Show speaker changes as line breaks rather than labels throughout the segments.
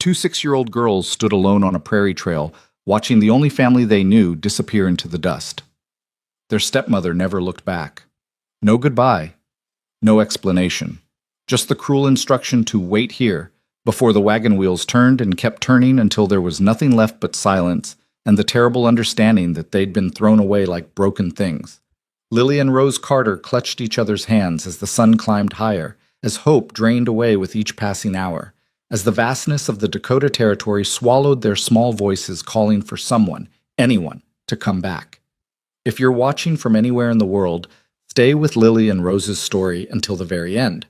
Two 6-year-old girls stood alone on a prairie trail, watching the only family they knew disappear into the dust. Their stepmother never looked back. No goodbye, no explanation. Just the cruel instruction to wait here, before the wagon wheels turned and kept turning until there was nothing left but silence and the terrible understanding that they'd been thrown away like broken things. Lily and Rose Carter clutched each other's hands as the sun climbed higher, as hope drained away with each passing hour, as the vastness of the Dakota Territory swallowed their small voices calling for someone, anyone, to come back. If you're watching from anywhere in the world, stay with Lily and Rose's story until the very end.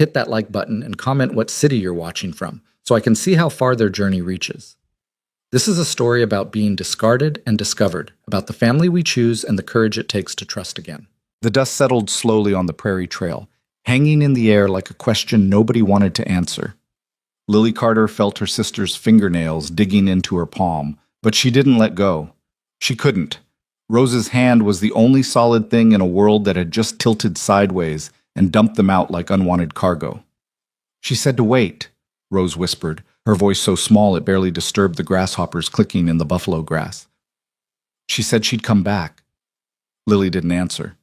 Hit that like button and comment what city you're watching from, so I can see how far their journey reaches. This is a story about being discarded and discovered, about the family we choose and the courage it takes to trust again. The dust settled slowly on the prairie trail, hanging in the air like a question nobody wanted to answer. Lily Carter felt her sister's fingernails digging into her palm, but she didn't let go. She couldn't. Rose's hand was the only solid thing in a world that had just tilted sideways and dumped them out like unwanted cargo. She said to wait, Rose whispered, her voice so small it barely disturbed the grasshoppers clicking in the buffalo grass. She said she'd come back. Lily didn't answer.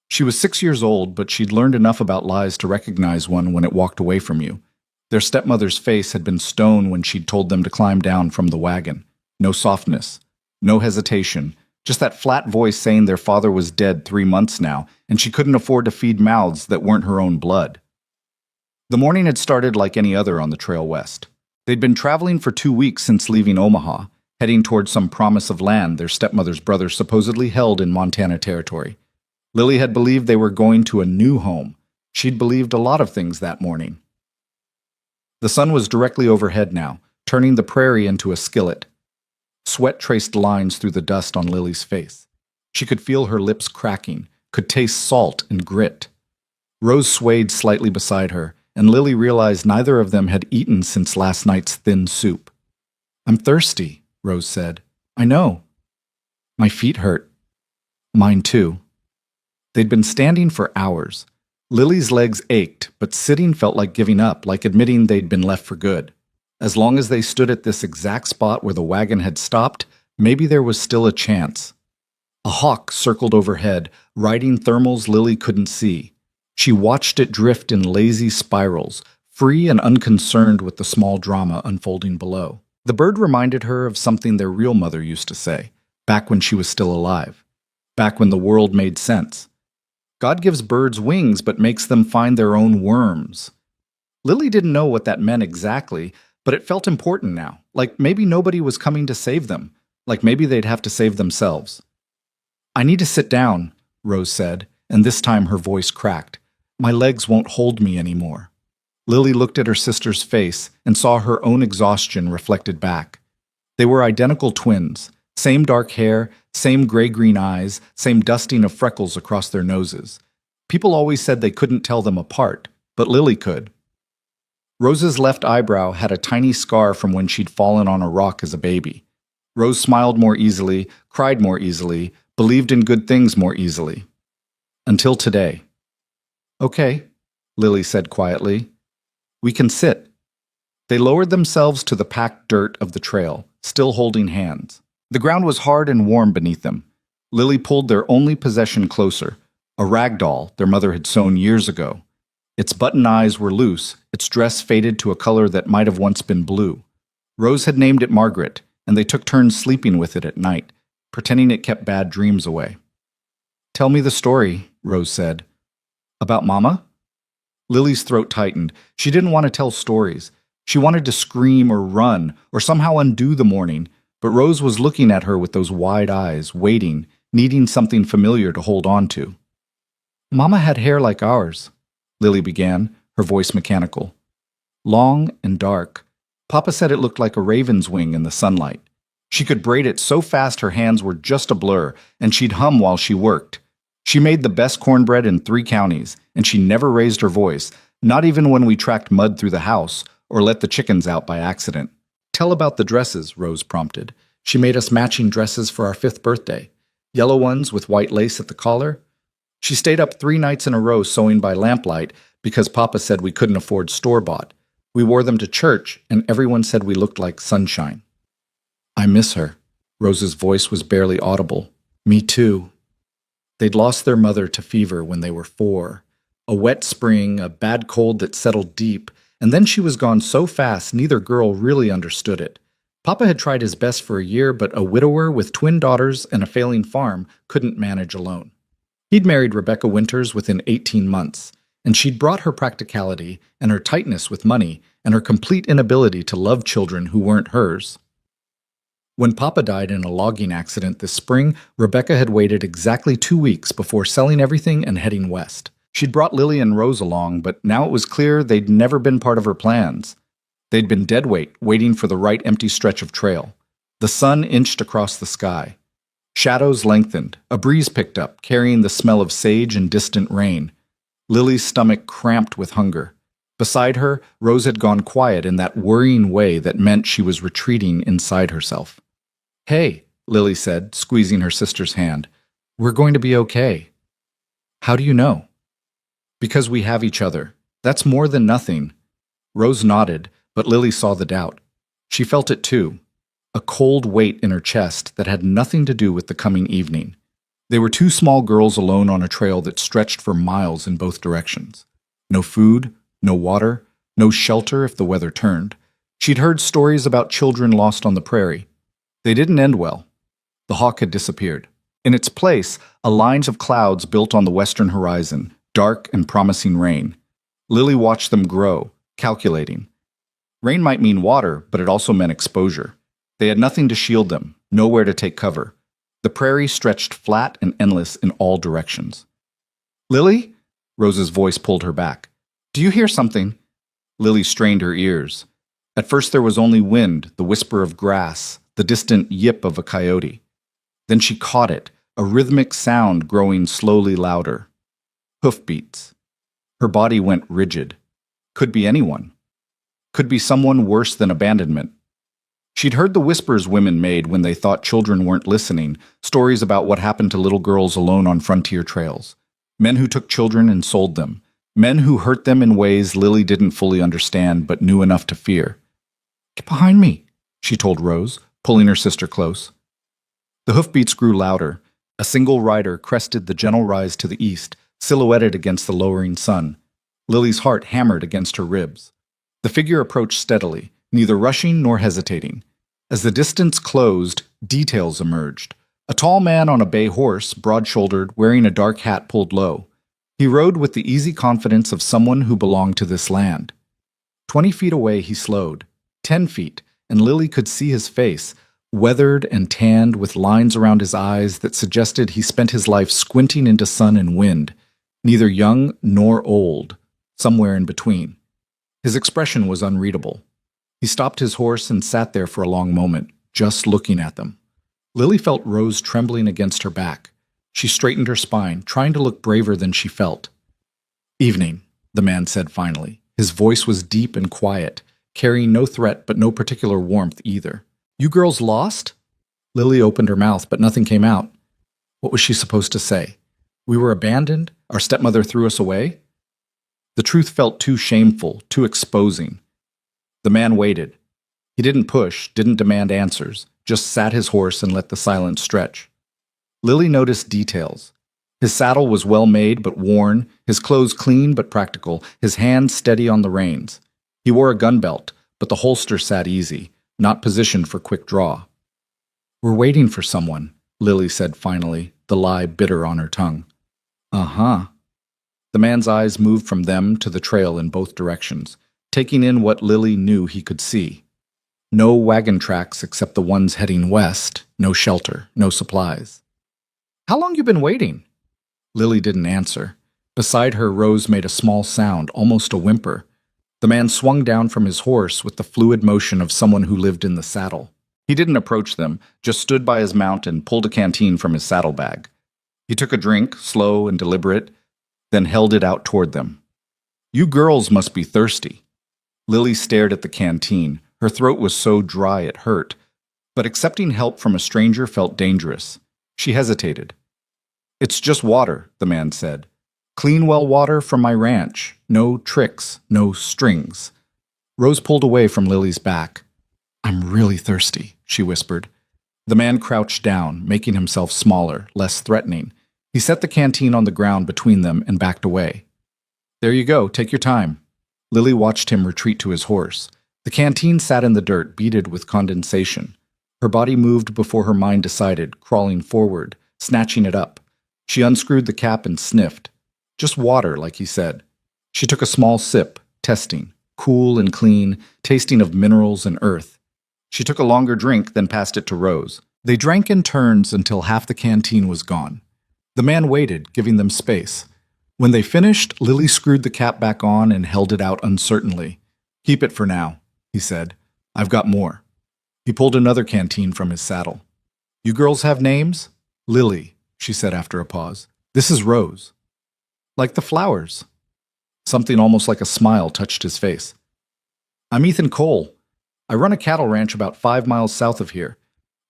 She was 6 years old, but she'd learned enough about lies to recognize one when it walked away from you. Their stepmother's face had been stone when she'd told them to climb down from the wagon. No softness, no hesitation, just that flat voice saying their father was dead 3 months now, and she couldn't afford to feed mouths that weren't her own blood. The morning had started like any other on the trail west. They'd been traveling for 2 weeks since leaving Omaha, heading toward some promise of land their stepmother's brother supposedly held in Montana Territory. Lily had believed they were going to a new home. She'd believed a lot of things that morning. The sun was directly overhead now, turning the prairie into a skillet. Sweat traced lines through the dust on Lily's face. She could feel her lips cracking, could taste salt and grit. Rose swayed slightly beside her, and Lily realized neither of them had eaten since last night's thin soup. "I'm thirsty," Rose said. "I know." "My feet hurt." "Mine too." They'd been standing for hours. Lily's legs ached, but sitting felt like giving up, like admitting they'd been left for good. As long as they stood at this exact spot where the wagon had stopped, maybe there was still a chance. A hawk circled overhead, riding thermals Lily couldn't see. She watched it drift in lazy spirals, free and unconcerned with the small drama unfolding below. The bird reminded her of something their real mother used to say, back when she was still alive, back when the world made sense. God gives birds wings but makes them find their own worms. Lily didn't know what that meant exactly, but it felt important now, like maybe nobody was coming to save them, like maybe they'd have to save themselves. "I need to sit down," Rose said, and this time her voice cracked. "My legs won't hold me anymore." Lily looked at her sister's face and saw her own exhaustion reflected back. They were identical twins, same dark hair, same gray-green eyes, same dusting of freckles across their noses. People always said they couldn't tell them apart, but Lily could. Rose's left eyebrow had a tiny scar from when she'd fallen on a rock as a baby. Rose smiled more easily, cried more easily, believed in good things more easily. Until today. "Okay," Lily said quietly. "We can sit." They lowered themselves to the packed dirt of the trail, still holding hands. The ground was hard and warm beneath them. Lily pulled their only possession closer, a rag doll their mother had sewn years ago. Its button eyes were loose, its dress faded to a color that might have once been blue. Rose had named it Margaret, and they took turns sleeping with it at night, pretending it kept bad dreams away. "Tell me the story," Rose said. "About Mama?" Lily's throat tightened. She didn't want to tell stories. She wanted to scream or run, or somehow undo the morning, but Rose was looking at her with those wide eyes, waiting, needing something familiar to hold on to. "Mama had hair like ours," Lily began, her voice mechanical. "Long and dark. Papa said it looked like a raven's wing in the sunlight. She could braid it so fast her hands were just a blur, and she'd hum while she worked. She made the best cornbread in 3 counties, and she never raised her voice, not even when we tracked mud through the house or let the chickens out by accident." "Tell about the dresses," Rose prompted. "She made us matching dresses for our 5th birthday. Yellow ones with white lace at the collar. She stayed up 3 nights in a row sewing by lamplight because Papa said we couldn't afford store-bought. We wore them to church, and everyone said we looked like sunshine. I miss her. Rose's voice was barely audible. Me too. They'd lost their mother to fever when they were 4. A wet spring, a bad cold that settled deep, and then she was gone so fast neither girl really understood it. Papa had tried his best for a year, but a widower with twin daughters and a failing farm couldn't manage alone. He'd married Rebecca Winters within 18 months, and she'd brought her practicality and her tightness with money and her complete inability to love children who weren't hers. When Papa died in a logging accident this spring, Rebecca had waited exactly 2 weeks before selling everything and heading west. She'd brought Lily and Rose along, but now it was clear they'd never been part of her plans. They'd been deadweight, waiting for the right empty stretch of trail. The sun inched across the sky. Shadows lengthened. A breeze picked up, carrying the smell of sage and distant rain. Lily's stomach cramped with hunger. Beside her, Rose had gone quiet in that worrying way that meant she was retreating inside herself. "Hey," Lily said, squeezing her sister's hand. "We're going to be okay." "How do you know?" "Because we have each other. That's more than nothing." Rose nodded, but Lily saw the doubt. She felt it too. A cold weight in her chest that had nothing to do with the coming evening. They were 2 small girls alone on a trail that stretched for miles in both directions. No food, no water, no shelter if the weather turned. She'd heard stories about children lost on the prairie. They didn't end well. The hawk had disappeared. In its place, a line of clouds built on the western horizon, dark and promising rain. Lily watched them grow, calculating. Rain might mean water, but it also meant exposure. They had nothing to shield them, nowhere to take cover. The prairie stretched flat and endless in all directions. "Lily?" Rose's voice pulled her back. "Do you hear something?" Lily strained her ears. At first there was only wind, the whisper of grass, the distant yip of a coyote. Then she caught it, a rhythmic sound growing slowly louder. Hoofbeats. Her body went rigid. Could be anyone. Could be someone worse than abandonment. She'd heard the whispers women made when they thought children weren't listening, stories about what happened to little girls alone on frontier trails. Men who took children and sold them. Men who hurt them in ways Lily didn't fully understand but knew enough to fear. "Get behind me," she told Rose, pulling her sister close. The hoofbeats grew louder. A single rider crested the gentle rise to the east, silhouetted against the lowering sun. Lily's heart hammered against her ribs. The figure approached steadily, neither rushing nor hesitating. As the distance closed, details emerged. A tall man on a bay horse, broad-shouldered, wearing a dark hat pulled low. He rode with the easy confidence of someone who belonged to this land. 20 feet away he slowed. 10 feet, and Lily could see his face, weathered and tanned with lines around his eyes that suggested he spent his life squinting into sun and wind, neither young nor old, somewhere in between. His expression was unreadable. He stopped his horse and sat there for a long moment, just looking at them. Lily felt Rose trembling against her back. She straightened her spine, trying to look braver than she felt. "Evening," the man said finally. His voice was deep and quiet, carrying no threat but no particular warmth either. "You girls lost?" Lily opened her mouth, but nothing came out. What was she supposed to say? We were abandoned? Our stepmother threw us away? The truth felt too shameful, too exposing. The man waited. He didn't push, didn't demand answers, just sat his horse and let the silence stretch. Lily noticed details. His saddle was well made but worn, his clothes clean but practical, his hands steady on the reins. He wore a gun belt, but the holster sat easy, not positioned for quick draw. "We're waiting for someone," Lily said finally, the lie bitter on her tongue. "Uh-huh." The man's eyes moved from them to the trail in both directions, taking in what Lily knew he could see. No wagon tracks except the ones heading west, no shelter, no supplies. "How long you been waiting?" Lily didn't answer. Beside her, Rose made a small sound, almost a whimper. The man swung down from his horse with the fluid motion of someone who lived in the saddle. He didn't approach them, just stood by his mount and pulled a canteen from his saddlebag. He took a drink, slow and deliberate, then held it out toward them. "You girls must be thirsty." Lily stared at the canteen. Her throat was so dry it hurt, but accepting help from a stranger felt dangerous. She hesitated. "It's just water," the man said. "Clean well water from my ranch. No tricks, no strings." Rose pulled away from Lily's back. I'm really thirsty, she whispered. The man crouched down, making himself smaller, less threatening. He set the canteen on the ground between them and backed away. There you go, take your time. Lily watched him retreat to his horse. The canteen sat in the dirt, beaded with condensation. Her body moved before her mind decided, crawling forward, snatching it up. She unscrewed the cap and sniffed. Just water, like he said. She took a small sip, testing, cool and clean, tasting of minerals and earth. She took a longer drink, then passed it to Rose. They drank in turns until half the canteen was gone. The man waited, giving them space. When they finished, Lily screwed the cap back on and held it out uncertainly. Keep it for now, he said. I've got more. He pulled another canteen from his saddle. You girls have names? Lily, she said after a pause. This is Rose. Like the flowers. Something almost like a smile touched his face. I'm Ethan Cole. I run a cattle ranch about 5 miles south of here.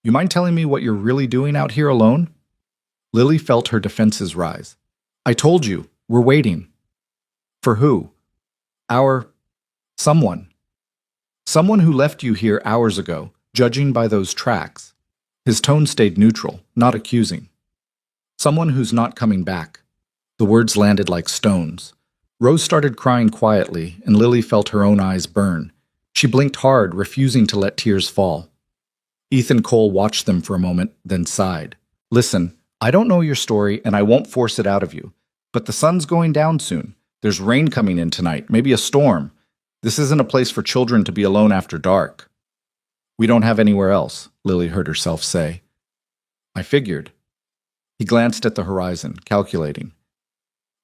You mind telling me what you're really doing out here alone? Lily felt her defenses rise. I told you, we're waiting. For who? Someone. Someone who left you here hours ago, judging by those tracks. His tone stayed neutral, not accusing. Someone who's not coming back. The words landed like stones. Rose started crying quietly, and Lily felt her own eyes burn. She blinked hard, refusing to let tears fall. Ethan Cole watched them for a moment, then sighed. Listen, I don't know your story, and I won't force it out of you. But the sun's going down soon. There's rain coming in tonight, maybe a storm. This isn't a place for children to be alone after dark. We don't have anywhere else, Lily heard herself say. I figured. He glanced at the horizon, calculating.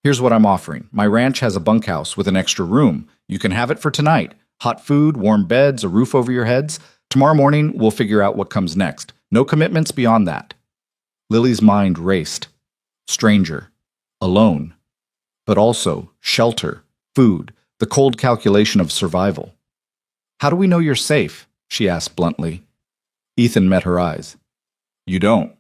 Here's what I'm offering. My ranch has a bunkhouse with an extra room. You can have it for tonight. Hot food, warm beds, a roof over your heads. Tomorrow morning, we'll figure out what comes next. No commitments beyond that. Lily's mind raced. Stranger. Alone. But also shelter, food, the cold calculation of survival. How do we know you're safe? She asked bluntly. Ethan met her eyes. You don't.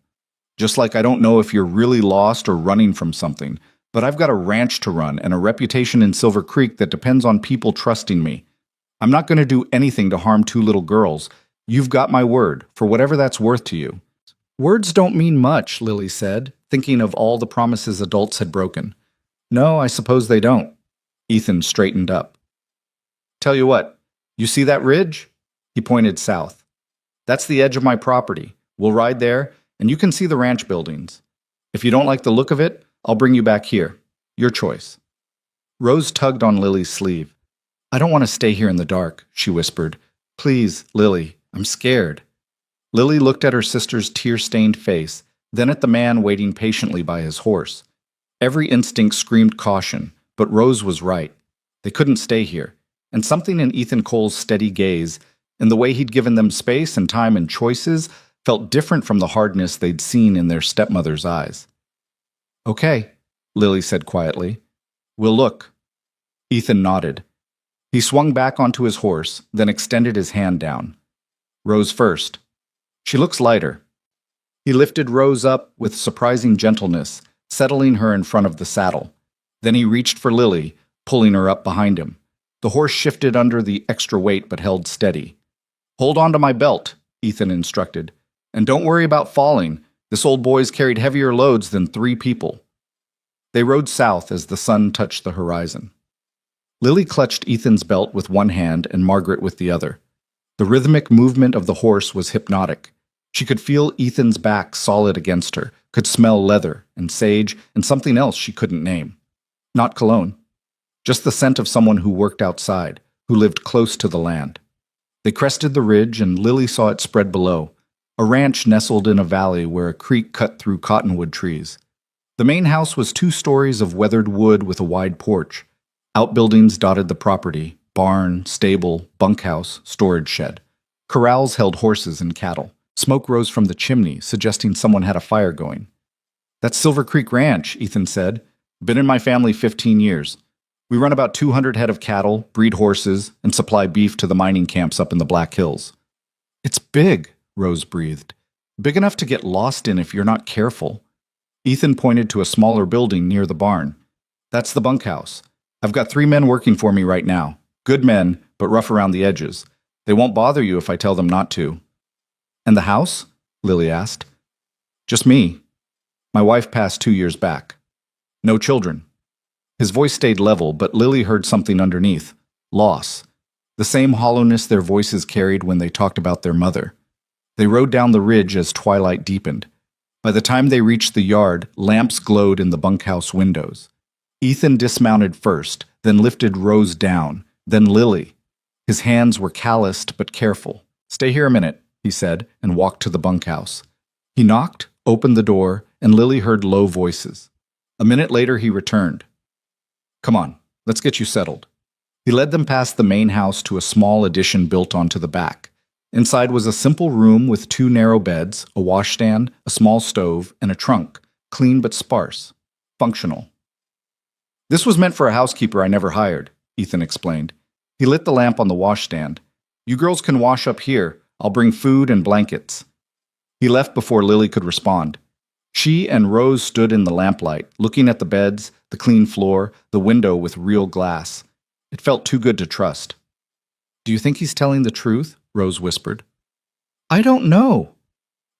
Just like I don't know if you're really lost or running from something. But I've got a ranch to run and a reputation in Silver Creek that depends on people trusting me. I'm not going to do anything to harm 2 little girls. You've got my word, for whatever that's worth to you. Words don't mean much, Lily said, thinking of all the promises adults had broken. No, I suppose they don't. Ethan straightened up. Tell you what, you see that ridge? He pointed south. That's the edge of my property. We'll ride there, and you can see the ranch buildings. If you don't like the look of it, I'll bring you back here. Your choice. Rose tugged on Lily's sleeve. I don't want to stay here in the dark, she whispered. Please, Lily, I'm scared. Lily looked at her sister's tear-stained face, then at the man waiting patiently by his horse. Every instinct screamed caution, but Rose was right. They couldn't stay here, and something in Ethan Cole's steady gaze, in the way he'd given them space and time and choices, felt different from the hardness they'd seen in their stepmother's eyes. Okay, Lily said quietly. We'll look. Ethan nodded. He swung back onto his horse, then extended his hand down. Rose first. She looks lighter. He lifted Rose up with surprising gentleness, settling her in front of the saddle. Then he reached for Lily, pulling her up behind him. The horse shifted under the extra weight but held steady. Hold on to my belt, Ethan instructed. And don't worry about falling. This old boy's carried heavier loads than 3 people. They rode south as the sun touched the horizon. Lily clutched Ethan's belt with one hand and Margaret with the other. The rhythmic movement of the horse was hypnotic. She could feel Ethan's back solid against her, could smell leather and sage and something else she couldn't name. Not cologne. Just the scent of someone who worked outside, who lived close to the land. They crested the ridge and Lily saw it spread below. A ranch nestled in a valley where a creek cut through cottonwood trees. The main house was 2 stories of weathered wood with a wide porch. Outbuildings dotted the property, barn, stable, bunkhouse, storage shed. Corrals held horses and cattle. Smoke rose from the chimney, suggesting someone had a fire going. That's Silver Creek Ranch, Ethan said. Been in my family 15 years. We run about 200 head of cattle, breed horses, and supply beef to the mining camps up in the Black Hills. It's big, Rose breathed. Big enough to get lost in if you're not careful. Ethan pointed to a smaller building near the barn. That's the bunkhouse. I've got 3 men working for me right now. Good men, but rough around the edges. They won't bother you if I tell them not to. And the house? Lily asked. Just me. My wife passed 2 years back. No children. His voice stayed level, but Lily heard something underneath. Loss. The same hollowness their voices carried when they talked about their mother. They rode down the ridge as twilight deepened. By the time they reached the yard, lamps glowed in the bunkhouse windows. Ethan dismounted first, then lifted Rose down, then Lily. His hands were calloused but careful. Stay here a minute, he said, and walked to the bunkhouse. He knocked, opened the door, and Lily heard low voices. A minute later he returned. Come on, let's get you settled. He led them past the main house to a small addition built onto the back. Inside was a simple room with 2 narrow beds, a washstand, a small stove, and a trunk, clean but sparse. Functional. This was meant for a housekeeper I never hired, Ethan explained. He lit the lamp on the washstand. You girls can wash up here. I'll bring food and blankets. He left before Lily could respond. She and Rose stood in the lamplight, looking at the beds, the clean floor, the window with real glass. It felt too good to trust. Do you think he's telling the truth? Rose whispered. I don't know.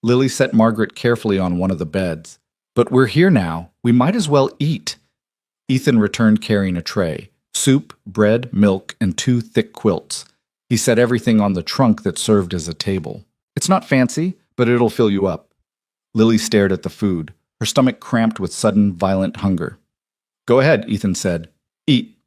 Lily set Margaret carefully on one of the beds. But we're here now. We might as well eat. Ethan returned carrying a tray. Soup, bread, milk, and 2 thick quilts. He set everything on the trunk that served as a table. It's not fancy, but it'll fill you up. Lily stared at the food, her stomach cramped with sudden, violent hunger. Go ahead, Ethan said. Eat.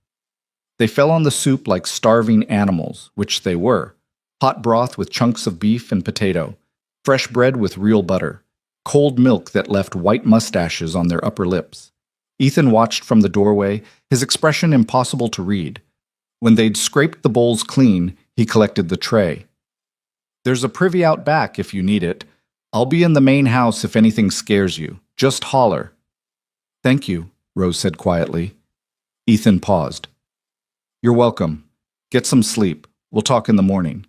They fell on the soup like starving animals, which they were. Hot broth with chunks of beef and potato. Fresh bread with real butter. Cold milk that left white mustaches on their upper lips. Ethan watched from the doorway, his expression impossible to read. When they'd scraped the bowls clean, he collected the tray. There's a privy out back if you need it. I'll be in the main house if anything scares you. Just holler. Thank you, Rose said quietly. Ethan paused. You're welcome. Get some sleep. We'll talk in the morning.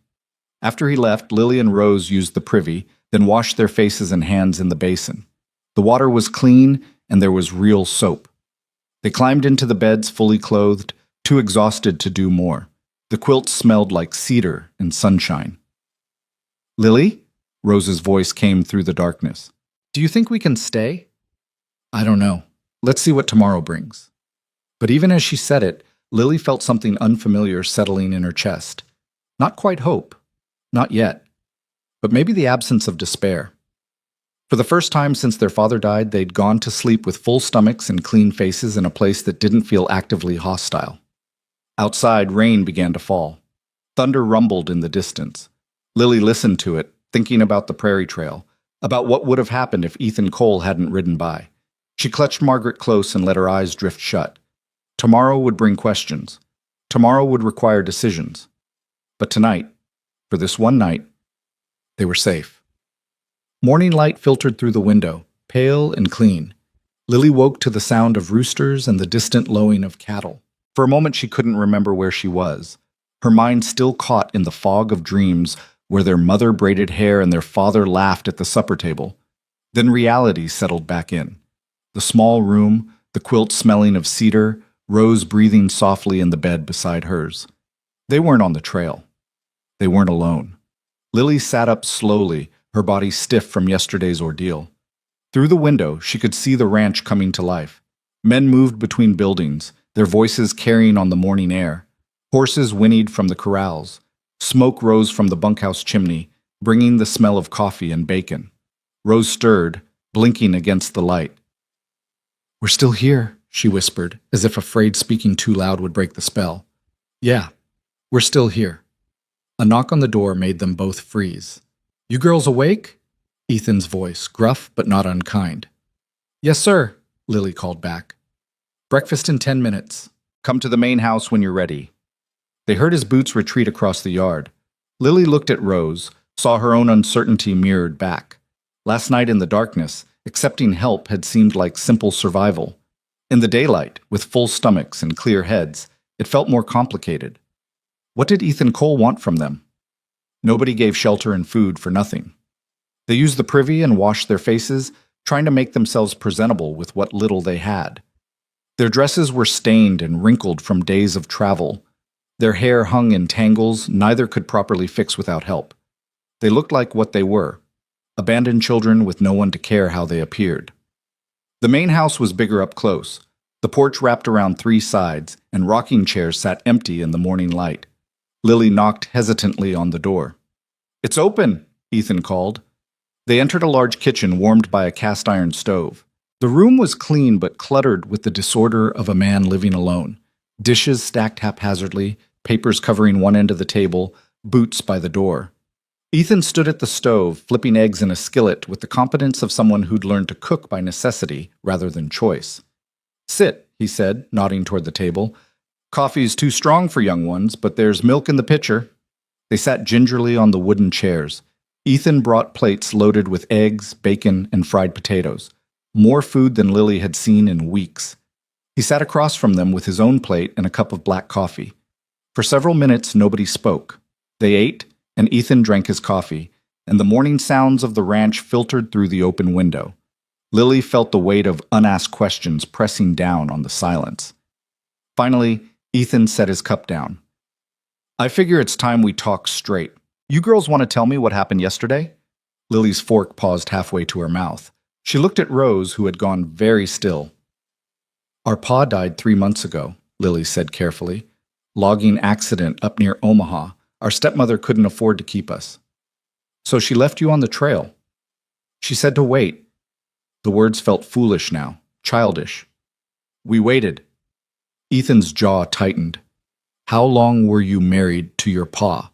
After he left, Lily and Rose used the privy, then washed their faces and hands in the basin. The water was clean, and there was real soap. They climbed into the beds fully clothed, too exhausted to do more. The quilts smelled like cedar and sunshine. Lily? Rose's voice came through the darkness. Do you think we can stay? I don't know. Let's see what tomorrow brings. But even as she said it, Lily felt something unfamiliar settling in her chest. Not quite hope. Not yet. But maybe the absence of despair. For the first time since their father died, they'd gone to sleep with full stomachs and clean faces in a place that didn't feel actively hostile. Outside, rain began to fall. Thunder rumbled in the distance. Lily listened to it, thinking about the Prairie Trail, about what would have happened if Ethan Cole hadn't ridden by. She clutched Margaret close and let her eyes drift shut. Tomorrow would bring questions. Tomorrow would require decisions. But tonight, for this one night, they were safe. Morning light filtered through the window, pale and clean. Lily woke to the sound of roosters and the distant lowing of cattle. For a moment she couldn't remember where she was. Her mind still caught in the fog of dreams where their mother braided hair and their father laughed at the supper table. Then reality settled back in. The small room, the quilt smelling of cedar, Rose breathing softly in the bed beside hers. They weren't on the trail. They weren't alone. Lily sat up slowly, her body stiff from yesterday's ordeal. Through the window, she could see the ranch coming to life. Men moved between buildings, their voices carrying on the morning air. Horses whinnied from the corrals. Smoke rose from the bunkhouse chimney, bringing the smell of coffee and bacon. Rose stirred, blinking against the light. We're still here, she whispered, as if afraid speaking too loud would break the spell. Yeah, we're still here. A knock on the door made them both freeze. You girls awake? Ethan's voice, gruff but not unkind. Yes, sir, Lily called back. Breakfast in 10 minutes. Come to the main house when you're ready. They heard his boots retreat across the yard. Lily looked at Rose, saw her own uncertainty mirrored back. Last night in the darkness, accepting help had seemed like simple survival. In the daylight, with full stomachs and clear heads, it felt more complicated. What did Ethan Cole want from them? Nobody gave shelter and food for nothing. They used the privy and washed their faces, trying to make themselves presentable with what little they had. Their dresses were stained and wrinkled from days of travel. Their hair hung in tangles neither could properly fix without help. They looked like what they were, abandoned children with no one to care how they appeared. The main house was bigger up close. The porch wrapped around three sides, and rocking chairs sat empty in the morning light. Lily knocked hesitantly on the door. "It's open," Ethan called. They entered a large kitchen warmed by a cast-iron stove. The room was clean but cluttered with the disorder of a man living alone. Dishes stacked haphazardly, papers covering one end of the table, boots by the door. Ethan stood at the stove, flipping eggs in a skillet with the competence of someone who'd learned to cook by necessity rather than choice. "Sit," he said, nodding toward the table. "Coffee's too strong for young ones, but there's milk in the pitcher." They sat gingerly on the wooden chairs. Ethan brought plates loaded with eggs, bacon, and fried potatoes. More food than Lily had seen in weeks. He sat across from them with his own plate and a cup of black coffee. For several minutes, nobody spoke. They ate, and Ethan drank his coffee, and the morning sounds of the ranch filtered through the open window. Lily felt the weight of unasked questions pressing down on the silence. Finally, Ethan set his cup down. "I figure it's time we talk straight. You girls want to tell me what happened yesterday?" Lily's fork paused halfway to her mouth. She looked at Rose, who had gone very still. "Our pa died 3 months ago," Lily said carefully. "Logging accident up near Omaha. Our stepmother couldn't afford to keep us. So she left you on the trail. She said to wait." The words felt foolish now, childish. "We waited." Ethan's jaw tightened. "How long were you married to your pa?"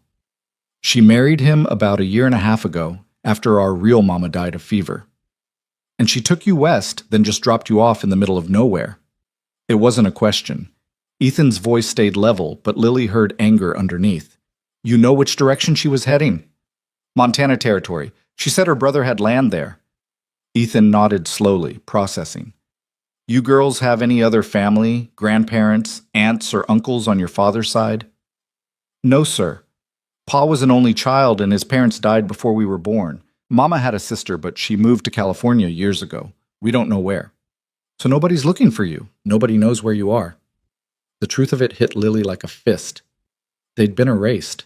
"She married him about 1.5 years ago, after our real mama died of fever. And she took you west, then just dropped you off in the middle of nowhere." It wasn't a question. Ethan's voice stayed level, but Lily heard anger underneath. "You know which direction she was heading?" "Montana Territory. She said her brother had land there." Ethan nodded slowly, processing. "You girls have any other family, grandparents, aunts, or uncles on your father's side?" "No, sir. Pa was an only child and his parents died before we were born. Mama had a sister, but she moved to California years ago. We don't know where. So nobody's looking for you. Nobody knows where you are." The truth of it hit Lily like a fist. They'd been erased.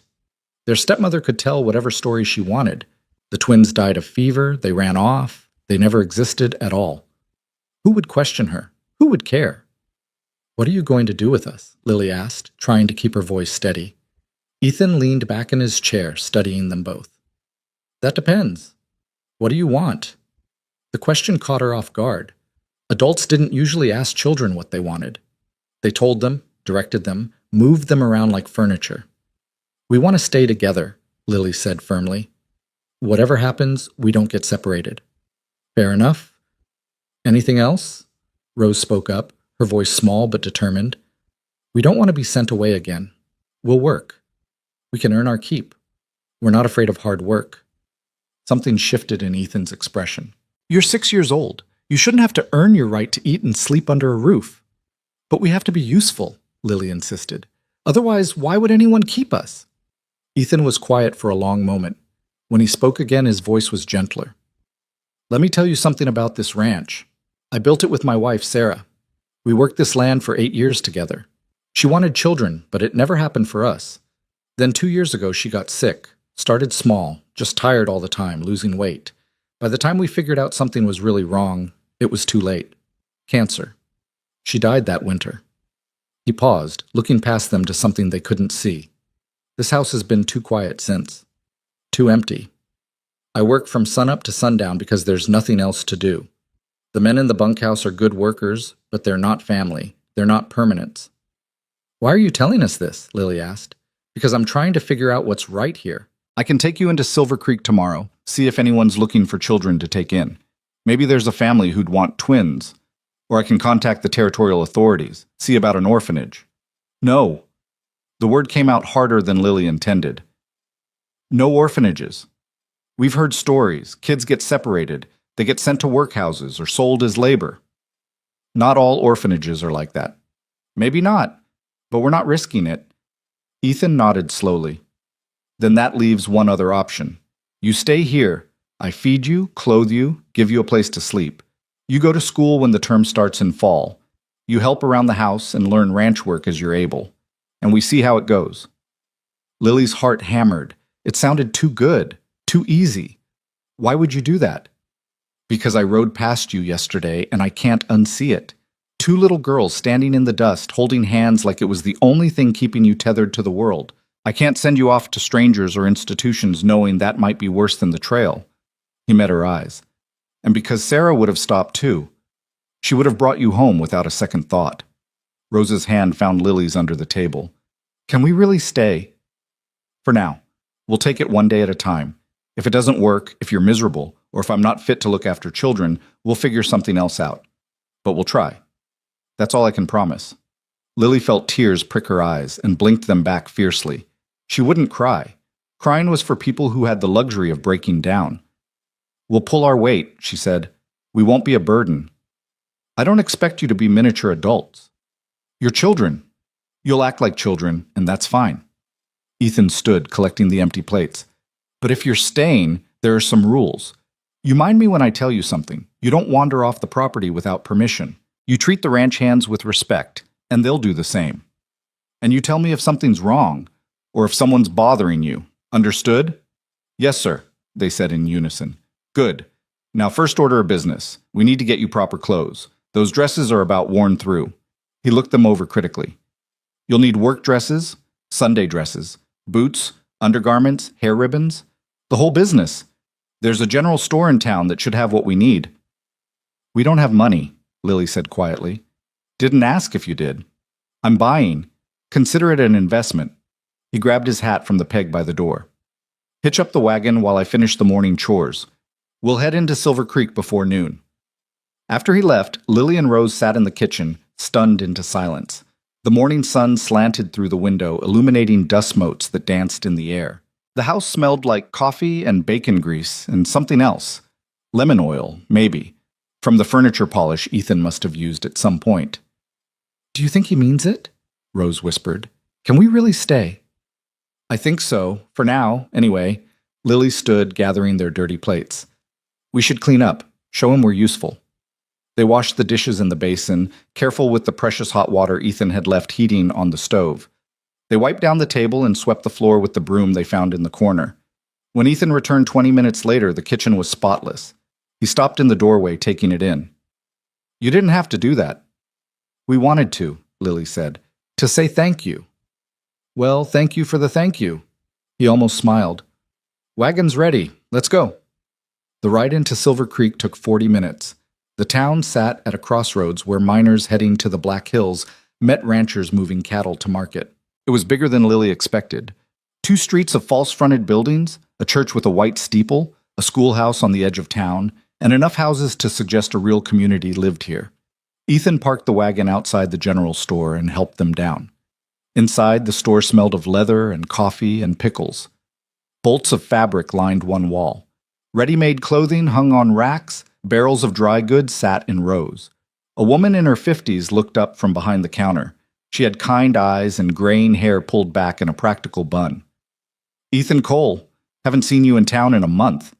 Their stepmother could tell whatever story she wanted. The twins died of fever, they ran off, they never existed at all. Who would question her? Who would care? "What are you going to do with us?" Lily asked, trying to keep her voice steady. Ethan leaned back in his chair, studying them both. "That depends. What do you want?" The question caught her off guard. Adults didn't usually ask children what they wanted. They told them, directed them, moved them around like furniture. "We want to stay together," Lily said firmly. "Whatever happens, we don't get separated." "Fair enough. Anything else?" Rose spoke up, her voice small but determined. "We don't want to be sent away again. We'll work. We can earn our keep. We're not afraid of hard work." Something shifted in Ethan's expression. "You're 6 years old. You shouldn't have to earn your right to eat and sleep under a roof." "But we have to be useful," Lily insisted. "Otherwise, why would anyone keep us?" Ethan was quiet for a long moment. When he spoke again, his voice was gentler. "Let me tell you something about this ranch. I built it with my wife, Sarah. We worked this land for 8 years together. She wanted children, but it never happened for us. Then 2 years ago, she got sick. Started small, just tired all the time, losing weight. By the time we figured out something was really wrong, it was too late. Cancer. She died that winter." He paused, looking past them to something they couldn't see. "This house has been too quiet since. Too empty. I work from sunup to sundown because there's nothing else to do. The men in the bunkhouse are good workers, but they're not family. They're not permanents." "Why are you telling us this?" Lily asked. "Because I'm trying to figure out what's right here. I can take you into Silver Creek tomorrow, see if anyone's looking for children to take in. Maybe there's a family who'd want twins. Or I can contact the territorial authorities, see about an orphanage." "No." The word came out harder than Lily intended. "No orphanages. We've heard stories. Kids get separated. They get sent to workhouses or sold as labor. Not all orphanages are like that. Maybe not, but we're not risking it." Ethan nodded slowly. "Then that leaves one other option. You stay here. I feed you, clothe you, give you a place to sleep. You go to school when the term starts in fall. You help around the house and learn ranch work as you're able. and we see how it goes." Lily's heart hammered. It sounded too good, too easy. "Why would you do that?" "Because I rode past you yesterday and I can't unsee it. Two little girls standing in the dust, holding hands like it was the only thing keeping you tethered to the world. I can't send you off to strangers or institutions knowing that might be worse than the trail." He met her eyes. "And because Sarah would have stopped too. She would have brought you home without a second thought." Rose's hand found Lily's under the table. "Can we really stay?" "For now. We'll take it one day at a time. If it doesn't work, if you're miserable, or if I'm not fit to look after children, we'll figure something else out. But we'll try. That's all I can promise." Lily felt tears prick her eyes and blinked them back fiercely. She wouldn't cry. Crying was for people who had the luxury of breaking down. "We'll pull our weight," she said. "We won't be a burden. I don't expect you to be miniature adults. You're children. You'll act like children, and that's fine." Ethan stood, collecting the empty plates. "But if you're staying, there are some rules. You mind me when I tell you something. You don't wander off the property without permission. You treat the ranch hands with respect, and they'll do the same. And you tell me if something's wrong, or if someone's bothering you. Understood?" "Yes, sir," they said in unison. "Good. Now first order of business. We need to get you proper clothes. Those dresses are about worn through." He looked them over critically. "You'll need work dresses, Sunday dresses, boots, undergarments, hair ribbons, the whole business. There's a general store in town that should have what we need." "We don't have money," Lily said quietly. "Didn't ask if you did. I'm buying. Consider it an investment." He grabbed his hat from the peg by the door. "Hitch up the wagon while I finish the morning chores. We'll head into Silver Creek before noon." After he left, Lily and Rose sat in the kitchen, stunned into silence. The morning sun slanted through the window, illuminating dust motes that danced in the air. The house smelled like coffee and bacon grease and something else. Lemon oil, maybe, from the furniture polish Ethan must have used at some point. "Do you think he means it?" Rose whispered. "Can we really stay?" "I think so, for now, anyway." Lily stood, gathering their dirty plates. "We should clean up, show him we're useful." They washed the dishes in the basin, careful with the precious hot water Ethan had left heating on the stove. They wiped down the table and swept the floor with the broom they found in the corner. When Ethan returned 20 minutes later, the kitchen was spotless. He stopped in the doorway, taking it in. "You didn't have to do that." "We wanted to," Lily said, "to say thank you." "Well, thank you for the thank you." He almost smiled. "Wagon's ready. Let's go." The ride into Silver Creek took 40 minutes. The town sat at a crossroads where miners heading to the Black Hills met ranchers moving cattle to market. It was bigger than Lily expected. 2 streets of false-fronted buildings, a church with a white steeple, a schoolhouse on the edge of town, and enough houses to suggest a real community lived here. Ethan parked the wagon outside the general store and helped them down. Inside, the store smelled of leather and coffee and pickles. Bolts of fabric lined one wall. Ready-made clothing hung on racks. Barrels of dry goods sat in rows. A woman in her 50s looked up from behind the counter. She had kind eyes and graying hair pulled back in a practical bun. "Ethan Cole. Haven't seen you in town in a month."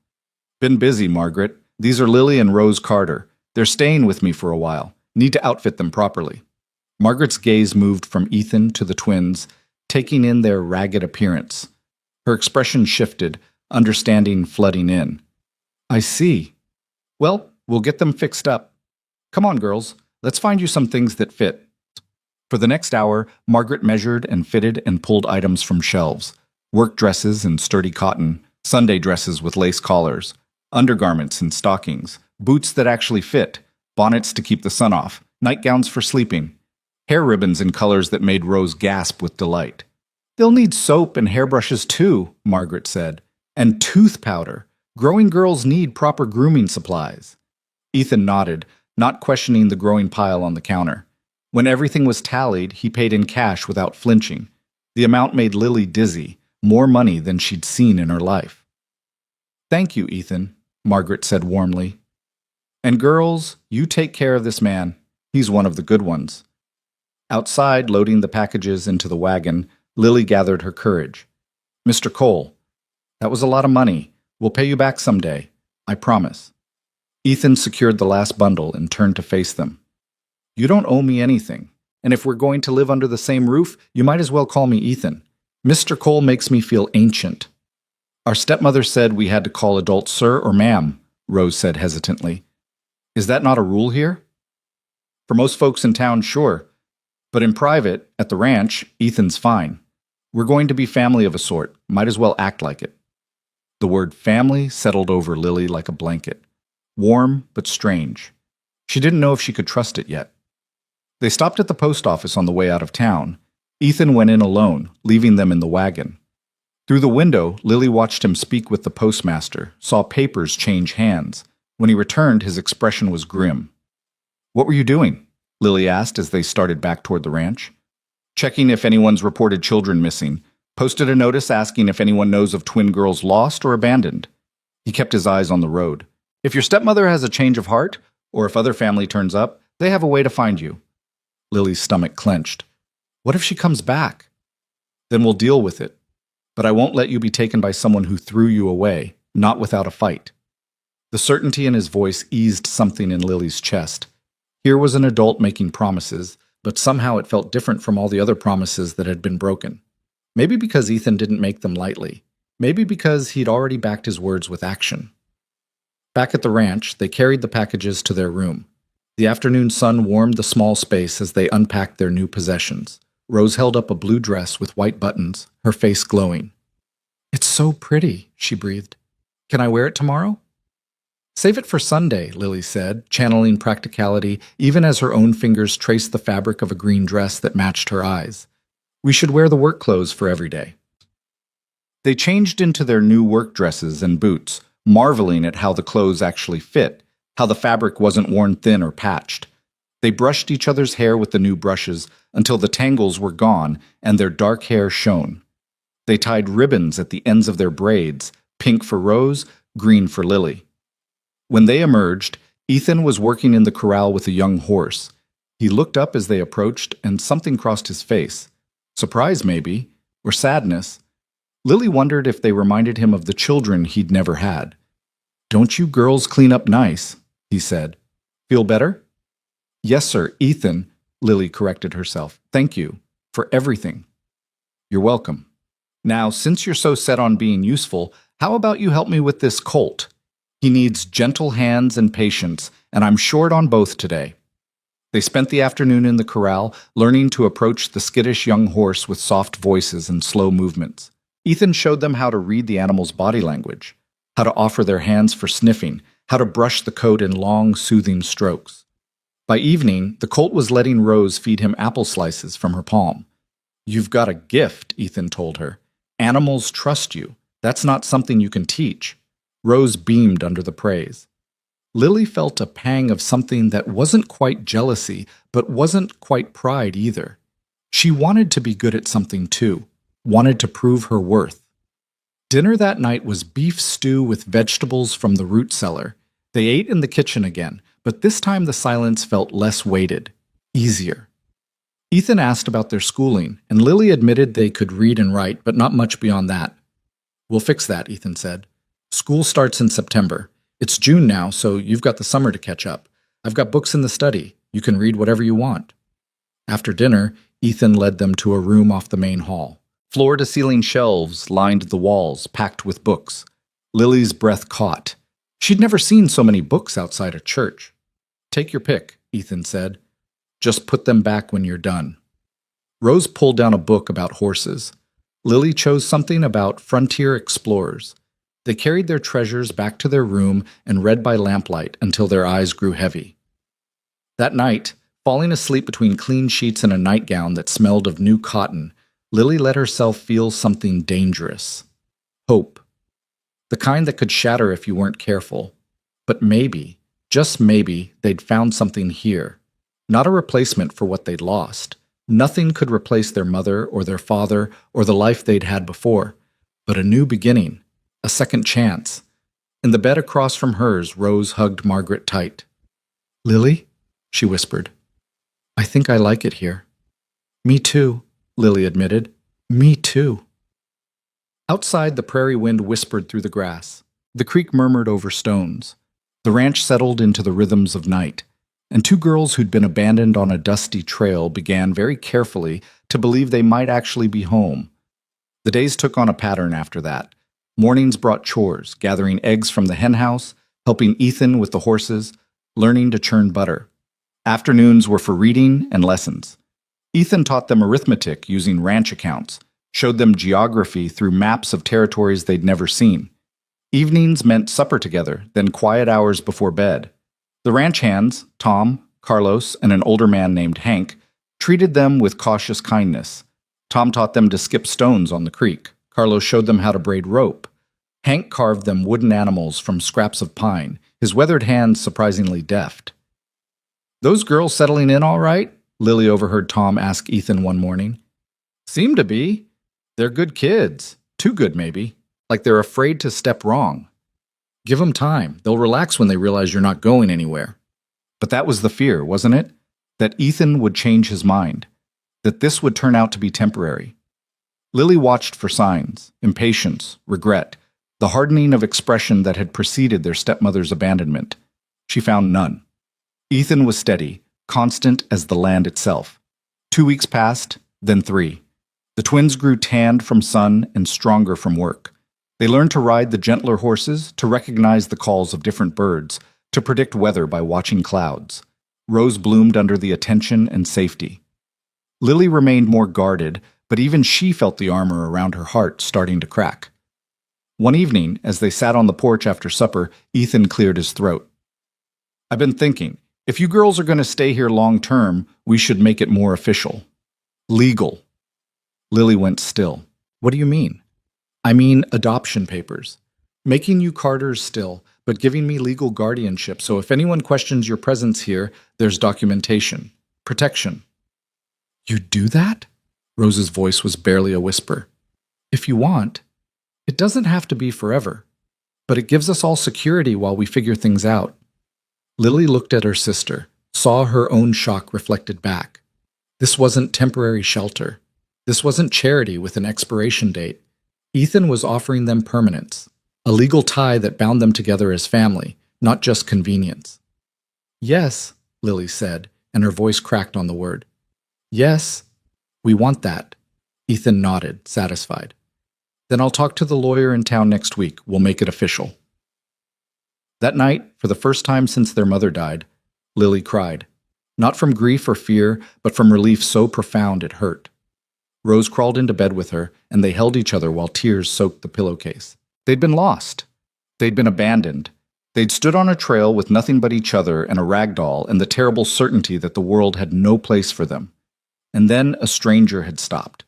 "Been busy, Margaret. These are Lily and Rose Carter. They're staying with me for a while. Need to outfit them properly." Margaret's gaze moved from Ethan to the twins, taking in their ragged appearance. Her expression shifted, understanding flooding in. "I see. Well, we'll get them fixed up. Come on, girls. Let's find you some things that fit." For the next hour, Margaret measured and fitted and pulled items from shelves. Work dresses in sturdy cotton, Sunday dresses with lace collars, undergarments and stockings, boots that actually fit, bonnets to keep the sun off, nightgowns for sleeping, hair ribbons in colors that made Rose gasp with delight. "They'll need soap and hairbrushes too," Margaret said, "and tooth powder. Growing girls need proper grooming supplies." Ethan nodded, not questioning the growing pile on the counter. When everything was tallied, he paid in cash without flinching. The amount made Lily dizzy, more money than she'd seen in her life. "Thank you, Ethan," Margaret said warmly. "And girls, you take care of this man. He's one of the good ones." Outside, loading the packages into the wagon, Lily gathered her courage. "Mr. Cole, that was a lot of money. We'll pay you back someday. I promise." Ethan secured the last bundle and turned to face them. "You don't owe me anything. And if we're going to live under the same roof, you might as well call me Ethan. Mr. Cole makes me feel ancient. Our stepmother said we had to call adults sir or ma'am, Rose said hesitantly. Is that not a rule here? For most folks in town, sure. But in private, at the ranch, Ethan's fine. We're going to be family of a sort. Might as well act like it. The word family settled over Lily like a blanket. Warm, but strange. She didn't know if she could trust it yet. They stopped at the post office on the way out of town. Ethan went in alone, leaving them in the wagon. Through the window, Lily watched him speak with the postmaster, saw papers change hands. When he returned, his expression was grim. What were you doing? Lily asked as they started back toward the ranch. Checking if anyone's reported children missing. Posted a notice asking if anyone knows of twin girls lost or abandoned. He kept his eyes on the road. If your stepmother has a change of heart, or if other family turns up, they have a way to find you. Lily's stomach clenched. What if she comes back? Then we'll deal with it. But I won't let you be taken by someone who threw you away, not without a fight. The certainty in his voice eased something in Lily's chest. Here was an adult making promises, but somehow it felt different from all the other promises that had been broken. Maybe because Ethan didn't make them lightly. Maybe because he'd already backed his words with action. Back at the ranch, they carried the packages to their room. The afternoon sun warmed the small space as they unpacked their new possessions. Rose held up a blue dress with white buttons, her face glowing. It's so pretty, she breathed. Can I wear it tomorrow? Save it for Sunday, Lily said, channeling practicality even as her own fingers traced the fabric of a green dress that matched her eyes. We should wear the work clothes for every day. They changed into their new work dresses and boots, marveling at how the clothes actually fit, how the fabric wasn't worn thin or patched. They brushed each other's hair with the new brushes until the tangles were gone and their dark hair shone. They tied ribbons at the ends of their braids, pink for Rose, green for Lily. When they emerged, Ethan was working in the corral with a young horse. He looked up as they approached, and something crossed his face. Surprise, maybe, or sadness. Lily wondered if they reminded him of the children he'd never had. Don't you girls clean up nice, he said. Feel better? Yes, sir, Ethan, Lily corrected herself. Thank you for everything. You're welcome. Now, since you're so set on being useful, how about you help me with this colt? He needs gentle hands and patience, and I'm short on both today. They spent the afternoon in the corral, learning to approach the skittish young horse with soft voices and slow movements. Ethan showed them how to read the animal's body language, how to offer their hands for sniffing, how to brush the coat in long, soothing strokes. By evening, the colt was letting Rose feed him apple slices from her palm. You've got a gift, Ethan told her. Animals trust you. That's not something you can teach. Rose beamed under the praise. Lily felt a pang of something that wasn't quite jealousy, but wasn't quite pride either. She wanted to be good at something too, wanted to prove her worth. Dinner that night was beef stew with vegetables from the root cellar. They ate in the kitchen again, but this time the silence felt less weighted, easier. Ethan asked about their schooling, and Lily admitted they could read and write, but not much beyond that. We'll fix that, Ethan said. School starts in September. It's June now, so you've got the summer to catch up. I've got books in the study. You can read whatever you want. After dinner, Ethan led them to a room off the main hall. Floor-to-ceiling shelves lined the walls, packed with books. Lily's breath caught. She'd never seen so many books outside a church. Take your pick, Ethan said. Just put them back when you're done. Rose pulled down a book about horses. Lily chose something about frontier explorers. They carried their treasures back to their room and read by lamplight until their eyes grew heavy. That night, falling asleep between clean sheets and a nightgown that smelled of new cotton, Lily let herself feel something dangerous. Hope. The kind that could shatter if you weren't careful. But maybe, just maybe, they'd found something here. Not a replacement for what they'd lost. Nothing could replace their mother or their father or the life they'd had before, but a new beginning. A second chance. In the bed across from hers, Rose hugged Margaret tight. Lily? She whispered. I think I like it here. Me too, Lily admitted. Me too. Outside, the prairie wind whispered through the grass. The creek murmured over stones. The ranch settled into the rhythms of night. and two girls who'd been abandoned on a dusty trail began very carefully to believe they might actually be home. The days took on a pattern after that. Mornings brought chores, gathering eggs from the henhouse, helping Ethan with the horses, learning to churn butter. Afternoons were for reading and lessons. Ethan taught them arithmetic using ranch accounts, showed them geography through maps of territories they'd never seen. Evenings meant supper together, then quiet hours before bed. The ranch hands, Tom, Carlos, and an older man named Hank, treated them with cautious kindness. Tom taught them to skip stones on the creek. Carlos showed them how to braid rope. Hank carved them wooden animals from scraps of pine, his weathered hands surprisingly deft. "Those girls settling in all right?" Lily overheard Tom ask Ethan one morning. "Seem to be. They're good kids. Too good, maybe. Like they're afraid to step wrong. Give them time. They'll relax when they realize you're not going anywhere." But that was the fear, wasn't it? That Ethan would change his mind. That this would turn out to be temporary. Lily watched for signs: impatience, regret, the hardening of expression that had preceded their stepmother's abandonment. She found none. Ethan was steady, constant as the land itself. 2 weeks passed, then 3. The twins grew tanned from sun and stronger from work. They learned to ride the gentler horses, to recognize the calls of different birds, to predict weather by watching clouds. Rose bloomed under the attention and safety. Lily remained more guarded, but even she felt the armor around her heart starting to crack. One evening, as they sat on the porch after supper, Ethan cleared his throat. "I've been thinking, if you girls are going to stay here long term, we should make it more official. Legal." Lily went still. "What do you mean?" "I mean adoption papers. Making you Carters still, but giving me legal guardianship, so if anyone questions your presence here, there's documentation. Protection." "You'd do that?" Rose's voice was barely a whisper. "If you want. It doesn't have to be forever, but it gives us all security while we figure things out." Lily looked at her sister, saw her own shock reflected back. This wasn't temporary shelter. This wasn't charity with an expiration date. Ethan was offering them permanence, a legal tie that bound them together as family, not just convenience. "Yes," Lily said, and her voice cracked on the word. "Yes, we want that." Ethan nodded, satisfied. "Then I'll talk to the lawyer in town next week. We'll make it official." That night, for the first time since their mother died, Lily cried. Not from grief or fear, but from relief so profound it hurt. Rose crawled into bed with her, and they held each other while tears soaked the pillowcase. They'd been lost. They'd been abandoned. They'd stood on a trail with nothing but each other and a rag doll and the terrible certainty that the world had no place for them. And then a stranger had stopped,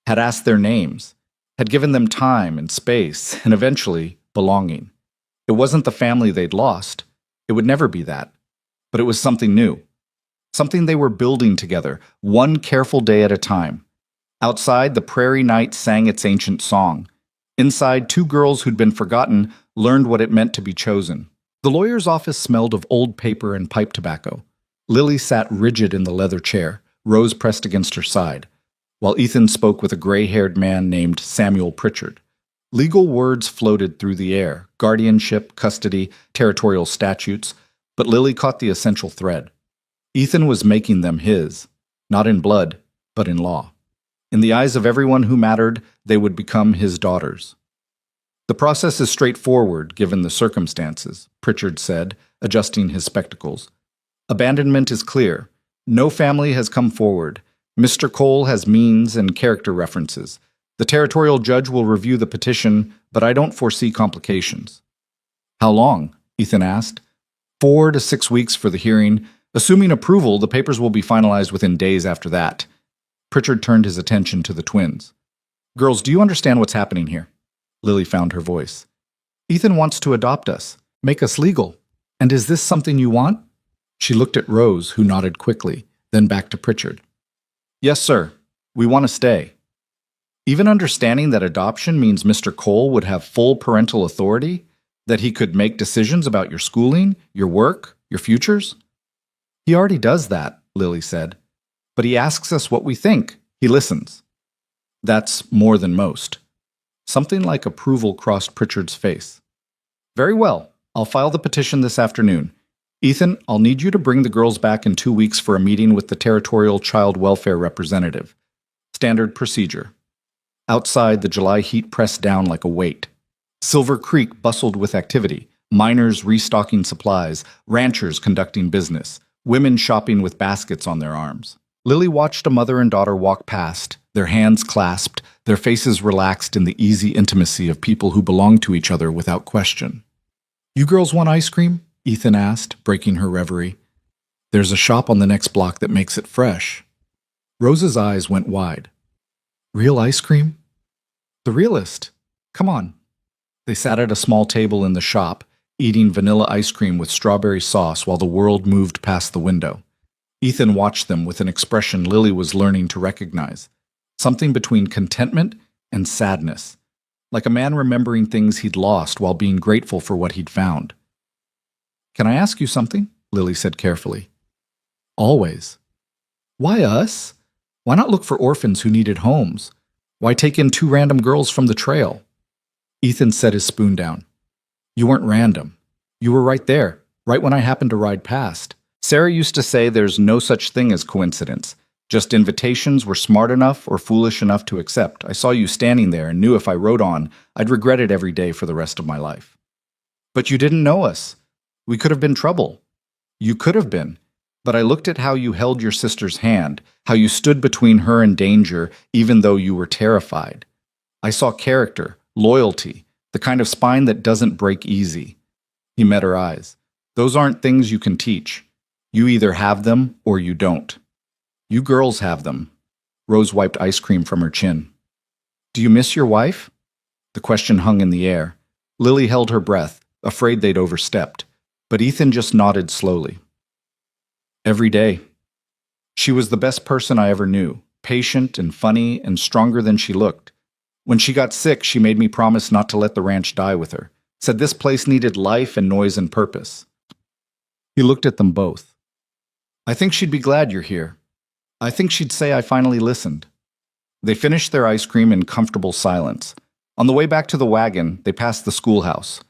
had asked their names, had given them time and space, and eventually belonging. It wasn't the family they'd lost. It would never be that. But it was something new. Something they were building together, one careful day at a time. Outside, the prairie night sang its ancient song. Inside, two girls who'd been forgotten learned what it meant to be chosen. The lawyer's office smelled of old paper and pipe tobacco. Lily sat rigid in the leather chair, Rose pressed against her side, while Ethan spoke with a gray-haired man named Samuel Pritchard. Legal words floated through the air: guardianship, custody, territorial statutes, but Lily caught the essential thread. Ethan was making them his, not in blood, but in law. In the eyes of everyone who mattered, they would become his daughters. "The process is straightforward, given the circumstances," Pritchard said, adjusting his spectacles. "Abandonment is clear. No family has come forward. Mr. Cole has means and character references. The territorial judge will review the petition, but I don't foresee complications." "How long?" Ethan asked. 4 to 6 weeks for the hearing. Assuming approval, the papers will be finalized within days after that." Pritchard turned his attention to the twins. "Girls, do you understand what's happening here?" Lily found her voice. "Ethan wants to adopt us, make us legal. And is this something you want?" She looked at Rose, who nodded quickly, then back to Pritchard. "Yes, sir. We want to stay." Even understanding that adoption means Mr. Cole would have full parental authority, that he could make decisions about your schooling, your work, your futures? "He already does that," Lily said. "But he asks us what we think. He listens." That's more than most. Something like approval crossed Pritchard's face. "Very well. I'll file the petition this afternoon. Ethan, I'll need you to bring the girls back in 2 weeks for a meeting with the Territorial Child Welfare Representative. Standard procedure. Outside, the July heat pressed down like a weight. Silver Creek bustled with activity. Miners restocking supplies, ranchers conducting business, women shopping with baskets on their arms. Lily watched a mother and daughter walk past, their hands clasped, their faces relaxed in the easy intimacy of people who belong to each other without question. "You girls want ice cream?" Ethan asked, breaking her reverie. "There's a shop on the next block that makes it fresh." Rose's eyes went wide. "Real ice cream?" "The realest. Come on." They sat at a small table in the shop, eating vanilla ice cream with strawberry sauce while the world moved past the window. Ethan watched them with an expression Lily was learning to recognize, something between contentment and sadness, like a man remembering things he'd lost while being grateful for what he'd found. "Can I ask you something?" Lily said carefully. "Always." "Why us? Why not look for orphans who needed homes? Why take in 2 random girls from the trail?" Ethan set his spoon down. "You weren't random. You were right there, right when I happened to ride past. Sarah used to say there's no such thing as coincidence, just invitations we're smart enough or foolish enough to accept. I saw you standing there and knew if I rode on, I'd regret it every day for the rest of my life." "But you didn't know us. We could have been trouble." "You could have been. But I looked at how you held your sister's hand, how you stood between her and danger even though you were terrified. I saw character, loyalty, the kind of spine that doesn't break easy." He met her eyes. "Those aren't things you can teach. You either have them or you don't. You girls have them." Rose wiped ice cream from her chin. "Do you miss your wife?" The question hung in the air. Lily held her breath, afraid they'd overstepped, but Ethan just nodded slowly. "Every day. She was the best person I ever knew, patient and funny and stronger than she looked. When she got sick, she made me promise not to let the ranch die with her, said this place needed life and noise and purpose." He looked at them both. "I think she'd be glad you're here. I think she'd say I finally listened." They finished their ice cream in comfortable silence. On the way back to the wagon, they passed the schoolhouse.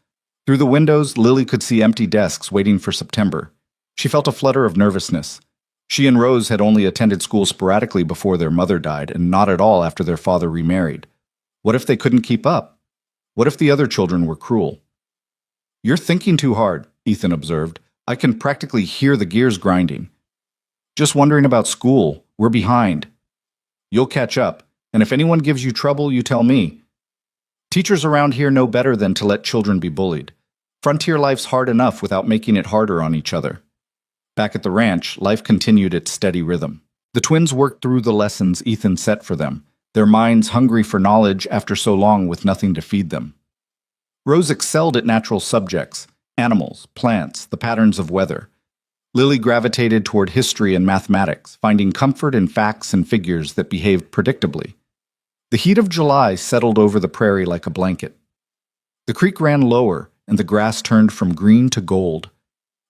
Through the windows, Lily could see empty desks waiting for September. She felt a flutter of nervousness. She and Rose had only attended school sporadically before their mother died, and not at all after their father remarried. What if they couldn't keep up? What if the other children were cruel? "You're thinking too hard," Ethan observed. "I can practically hear the gears grinding." "Just wondering about school. We're behind." "You'll catch up, and if anyone gives you trouble, you tell me. Teachers around here know better than to let children be bullied. Frontier life's hard enough without making it harder on each other." Back at the ranch, life continued its steady rhythm. The twins worked through the lessons Ethan set for them, their minds hungry for knowledge after so long with nothing to feed them. Rose excelled at natural subjects, animals, plants, the patterns of weather. Lily gravitated toward history and mathematics, finding comfort in facts and figures that behaved predictably. The heat of July settled over the prairie like a blanket. The creek ran lower, and the grass turned from green to gold.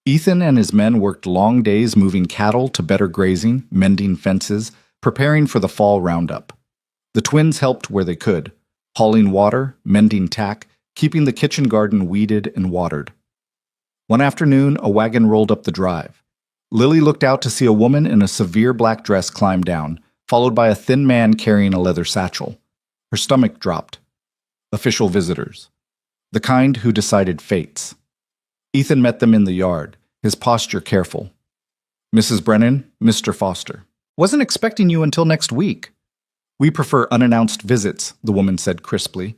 Ethan and his men worked long days moving cattle to better grazing, mending fences, preparing for the fall roundup. The twins helped where they could, hauling water, mending tack, keeping the kitchen garden weeded and watered. One afternoon, a wagon rolled up the drive. Lily looked out to see a woman in a severe black dress climb down, followed by a thin man carrying a leather satchel. Her stomach dropped. Official visitors. The kind who decided fates. Ethan met them in the yard, his posture careful. "Mrs. Brennan, Mr. Foster. Wasn't expecting you until next week." "We prefer unannounced visits," the woman said crisply.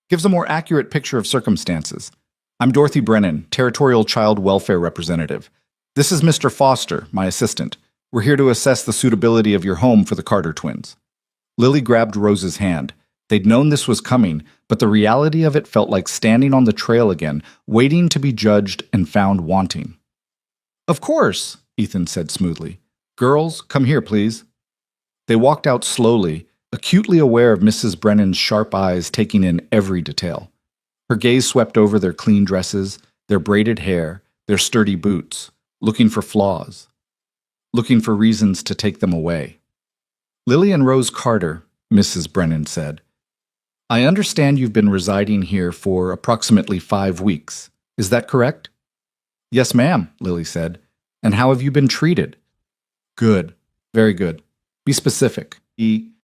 "Gives a more accurate picture of circumstances. I'm Dorothy Brennan, Territorial Child Welfare Representative. This is Mr. Foster, my assistant. We're here to assess the suitability of your home for the Carter twins." Lily grabbed Rose's hand. They'd known this was coming, but the reality of it felt like standing on the trail again, waiting to be judged and found wanting. "Of course," Ethan said smoothly. "Girls, come here, please." They walked out slowly, acutely aware of Mrs. Brennan's sharp eyes taking in every detail. Her gaze swept over their clean dresses, their braided hair, their sturdy boots, looking for flaws, looking for reasons to take them away. "Lily and Rose Carter," Mrs. Brennan said. "I understand you've been residing here for approximately 5 weeks. Is that correct?" Yes, ma'am, Lily said. And how have you been treated? Good. Very good. Be specific.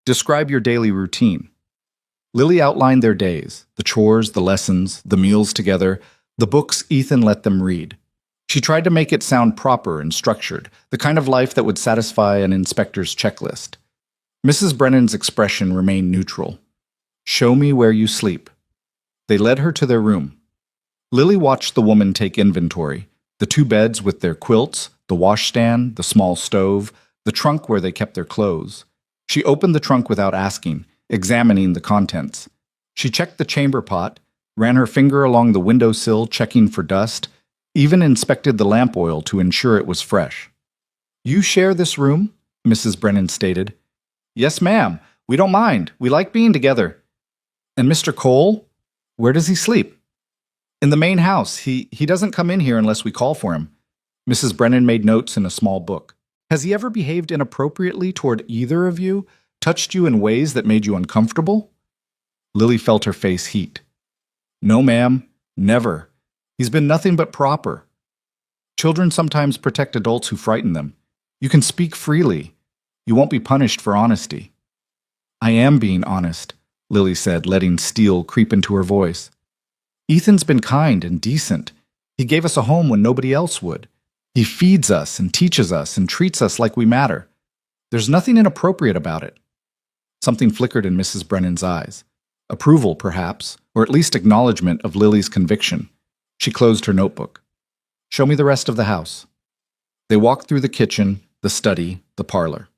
Describe your daily routine. Lily outlined their days, the chores, the lessons, the meals together, the books Ethan let them read. She tried to make it sound proper and structured, the kind of life that would satisfy an inspector's checklist. Mrs. Brennan's expression remained neutral. Show me where you sleep. They led her to their room. Lily watched the woman take inventory, the two beds with their quilts, the washstand, the small stove, the trunk where they kept their clothes. She opened the trunk without asking, examining the contents. She checked the chamber pot, ran her finger along the windowsill checking for dust, even inspected the lamp oil to ensure it was fresh. You share this room? Mrs. Brennan stated. Yes, ma'am. We don't mind. We like being together. And Mr. Cole? Where does he sleep? In the main house. He doesn't come in here unless we call for him. Mrs. Brennan made notes in a small book. Has he ever behaved inappropriately toward either of you? Touched you in ways that made you uncomfortable? Lily felt her face heat. No, ma'am. Never. He's been nothing but proper. Children sometimes protect adults who frighten them. You can speak freely. You won't be punished for honesty. I am being honest, Lily said, letting steel creep into her voice. Ethan's been kind and decent. He gave us a home when nobody else would. He feeds us and teaches us and treats us like we matter. There's nothing inappropriate about it. Something flickered in Mrs. Brennan's eyes. Approval, perhaps, or at least acknowledgement of Lily's conviction. She closed her notebook. Show me the rest of the house. They walked through the kitchen, the study, the parlor.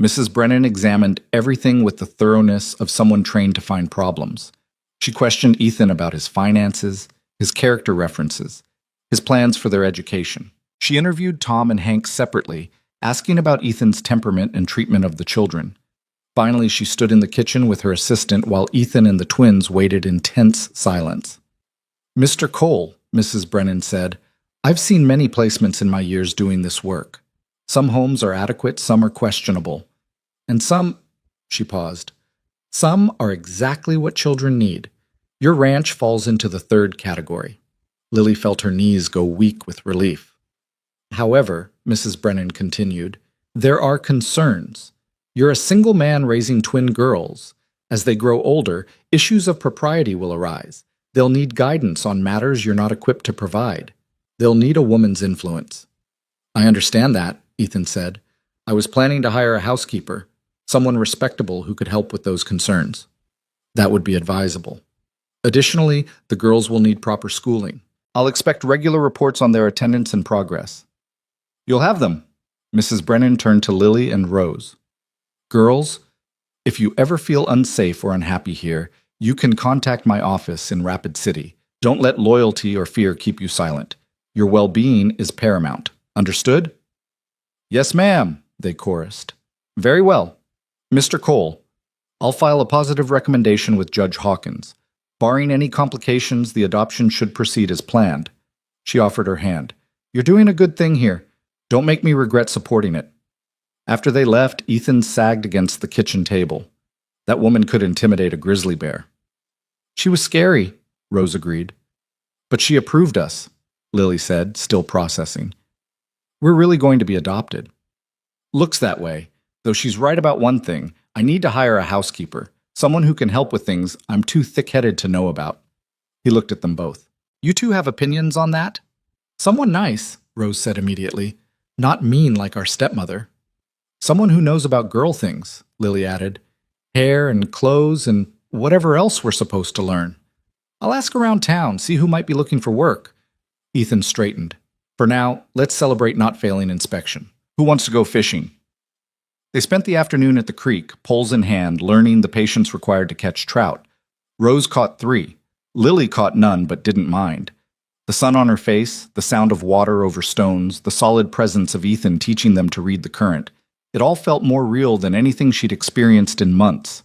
Mrs. Brennan examined everything with the thoroughness of someone trained to find problems. She questioned Ethan about his finances, his character references, his plans for their education. She interviewed Tom and Hank separately, asking about Ethan's temperament and treatment of the children. Finally, she stood in the kitchen with her assistant while Ethan and the twins waited in tense silence. Mr. Cole, Mrs. Brennan said, I've seen many placements in my years doing this work. Some homes are adequate, some are questionable. And some, she paused, some are exactly what children need. Your ranch falls into the third category. Lily felt her knees go weak with relief. However, Mrs. Brennan continued, there are concerns. You're a single man raising twin girls. As they grow older, issues of propriety will arise. They'll need guidance on matters you're not equipped to provide. They'll need a woman's influence. I understand that, Ethan said. I was planning to hire a housekeeper, someone respectable who could help with those concerns. That would be advisable. Additionally, the girls will need proper schooling. I'll expect regular reports on their attendance and progress. You'll have them. Mrs. Brennan turned to Lily and Rose. Girls, if you ever feel unsafe or unhappy here, you can contact my office in Rapid City. Don't let loyalty or fear keep you silent. Your well-being is paramount. Understood? Yes, ma'am, they chorused. Very well. Mr. Cole, I'll file a positive recommendation with Judge Hawkins. Barring any complications, the adoption should proceed as planned. She offered her hand. You're doing a good thing here. Don't make me regret supporting it. After they left, Ethan sagged against the kitchen table. That woman could intimidate a grizzly bear. She was scary, Rose agreed. But she approved us, Lily said, still processing. We're really going to be adopted. Looks that way, though she's right about one thing. I need to hire a housekeeper, someone who can help with things I'm too thick-headed to know about. He looked at them both. You two have opinions on that? Someone nice, Rose said immediately. Not mean like our stepmother. Someone who knows about girl things, Lily added. Hair and clothes and whatever else we're supposed to learn. I'll ask around town, see who might be looking for work. Ethan straightened. For now, let's celebrate not failing inspection. Who wants to go fishing? They spent the afternoon at the creek, poles in hand, learning the patience required to catch trout. Rose caught 3. Lily caught none but didn't mind. The sun on her face, the sound of water over stones, the solid presence of Ethan teaching them to read the current. It all felt more real than anything she'd experienced in months.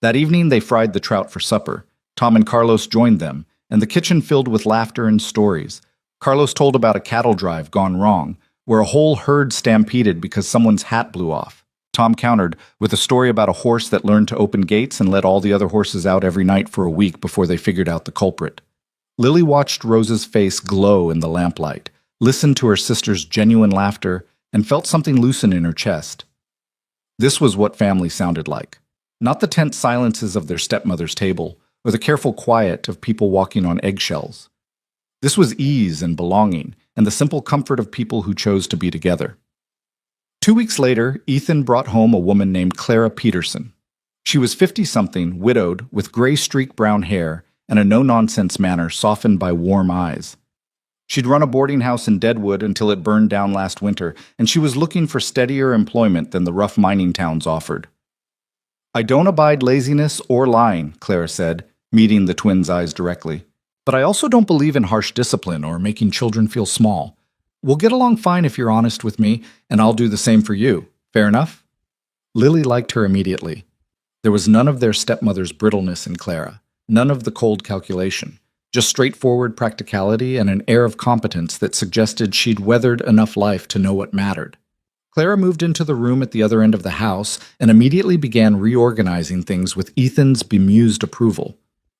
That evening they fried the trout for supper. Tom and Carlos joined them, and the kitchen filled with laughter and stories. Carlos told about a cattle drive gone wrong, where a whole herd stampeded because someone's hat blew off. Tom countered with a story about a horse that learned to open gates and let all the other horses out every night for a week before they figured out the culprit. Lily watched Rose's face glow in the lamplight, listened to her sister's genuine laughter, and felt something loosen in her chest. This was what family sounded like. Not the tense silences of their stepmother's table, or the careful quiet of people walking on eggshells. This was ease and belonging, and the simple comfort of people who chose to be together. 2 weeks later, Ethan brought home a woman named Clara Peterson. She was 50-something, widowed, with gray streak brown hair and a no-nonsense manner softened by warm eyes. She'd run a boarding house in Deadwood until it burned down last winter, and she was looking for steadier employment than the rough mining towns offered. "I don't abide laziness or lying," Clara said, meeting the twins' eyes directly. "But I also don't believe in harsh discipline or making children feel small. We'll get along fine if you're honest with me, and I'll do the same for you. Fair enough?" Lily liked her immediately. There was none of their stepmother's brittleness in Clara, none of the cold calculation, just straightforward practicality and an air of competence that suggested she'd weathered enough life to know what mattered. Clara moved into the room at the other end of the house and immediately began reorganizing things with Ethan's bemused approval.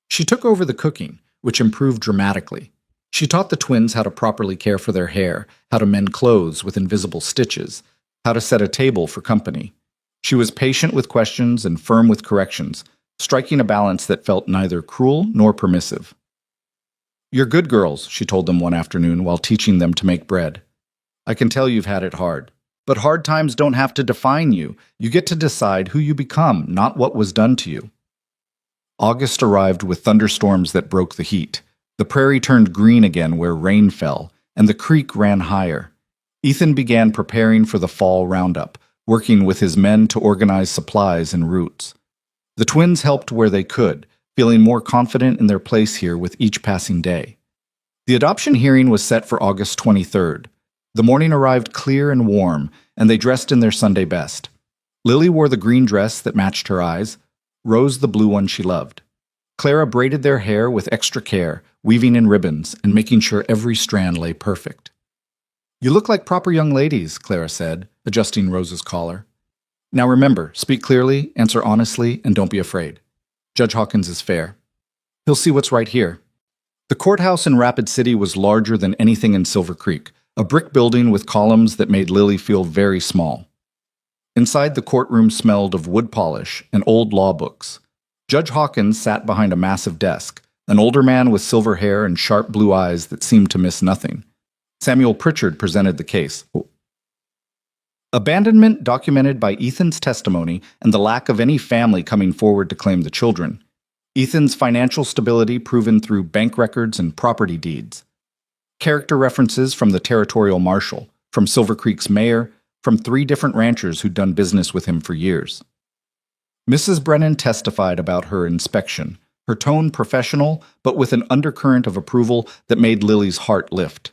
She took over the cooking, which improved dramatically. She taught the twins how to properly care for their hair, how to mend clothes with invisible stitches, how to set a table for company. She was patient with questions and firm with corrections, striking a balance that felt neither cruel nor permissive. "You're good girls," she told them one afternoon while teaching them to make bread. "I can tell you've had it hard. But hard times don't have to define you. You get to decide who you become, not what was done to you." August arrived with thunderstorms that broke the heat. The prairie turned green again where rain fell, and the creek ran higher. Ethan began preparing for the fall roundup, working with his men to organize supplies and routes. The twins helped where they could, feeling more confident in their place here with each passing day. The adoption hearing was set for August 23rd. The morning arrived clear and warm, and they dressed in their Sunday best. Lily wore the green dress that matched her eyes, Rose the blue one she loved. Clara braided their hair with extra care, weaving in ribbons and making sure every strand lay perfect. "You look like proper young ladies," Clara said, adjusting Rose's collar. "Now remember, speak clearly, answer honestly, and don't be afraid. Judge Hawkins is fair. He'll see what's right here." The courthouse in Rapid City was larger than anything in Silver Creek, a brick building with columns that made Lily feel very small. Inside, the courtroom smelled of wood polish and old law books. Judge Hawkins sat behind a massive desk, an older man with silver hair and sharp blue eyes that seemed to miss nothing. Samuel Pritchard presented the case. Abandonment documented by Ethan's testimony and the lack of any family coming forward to claim the children. Ethan's financial stability proven through bank records and property deeds. Character references from the territorial marshal, from Silver Creek's mayor, from 3 different ranchers who'd done business with him for years. Mrs. Brennan testified about her inspection, her tone professional, but with an undercurrent of approval that made Lily's heart lift.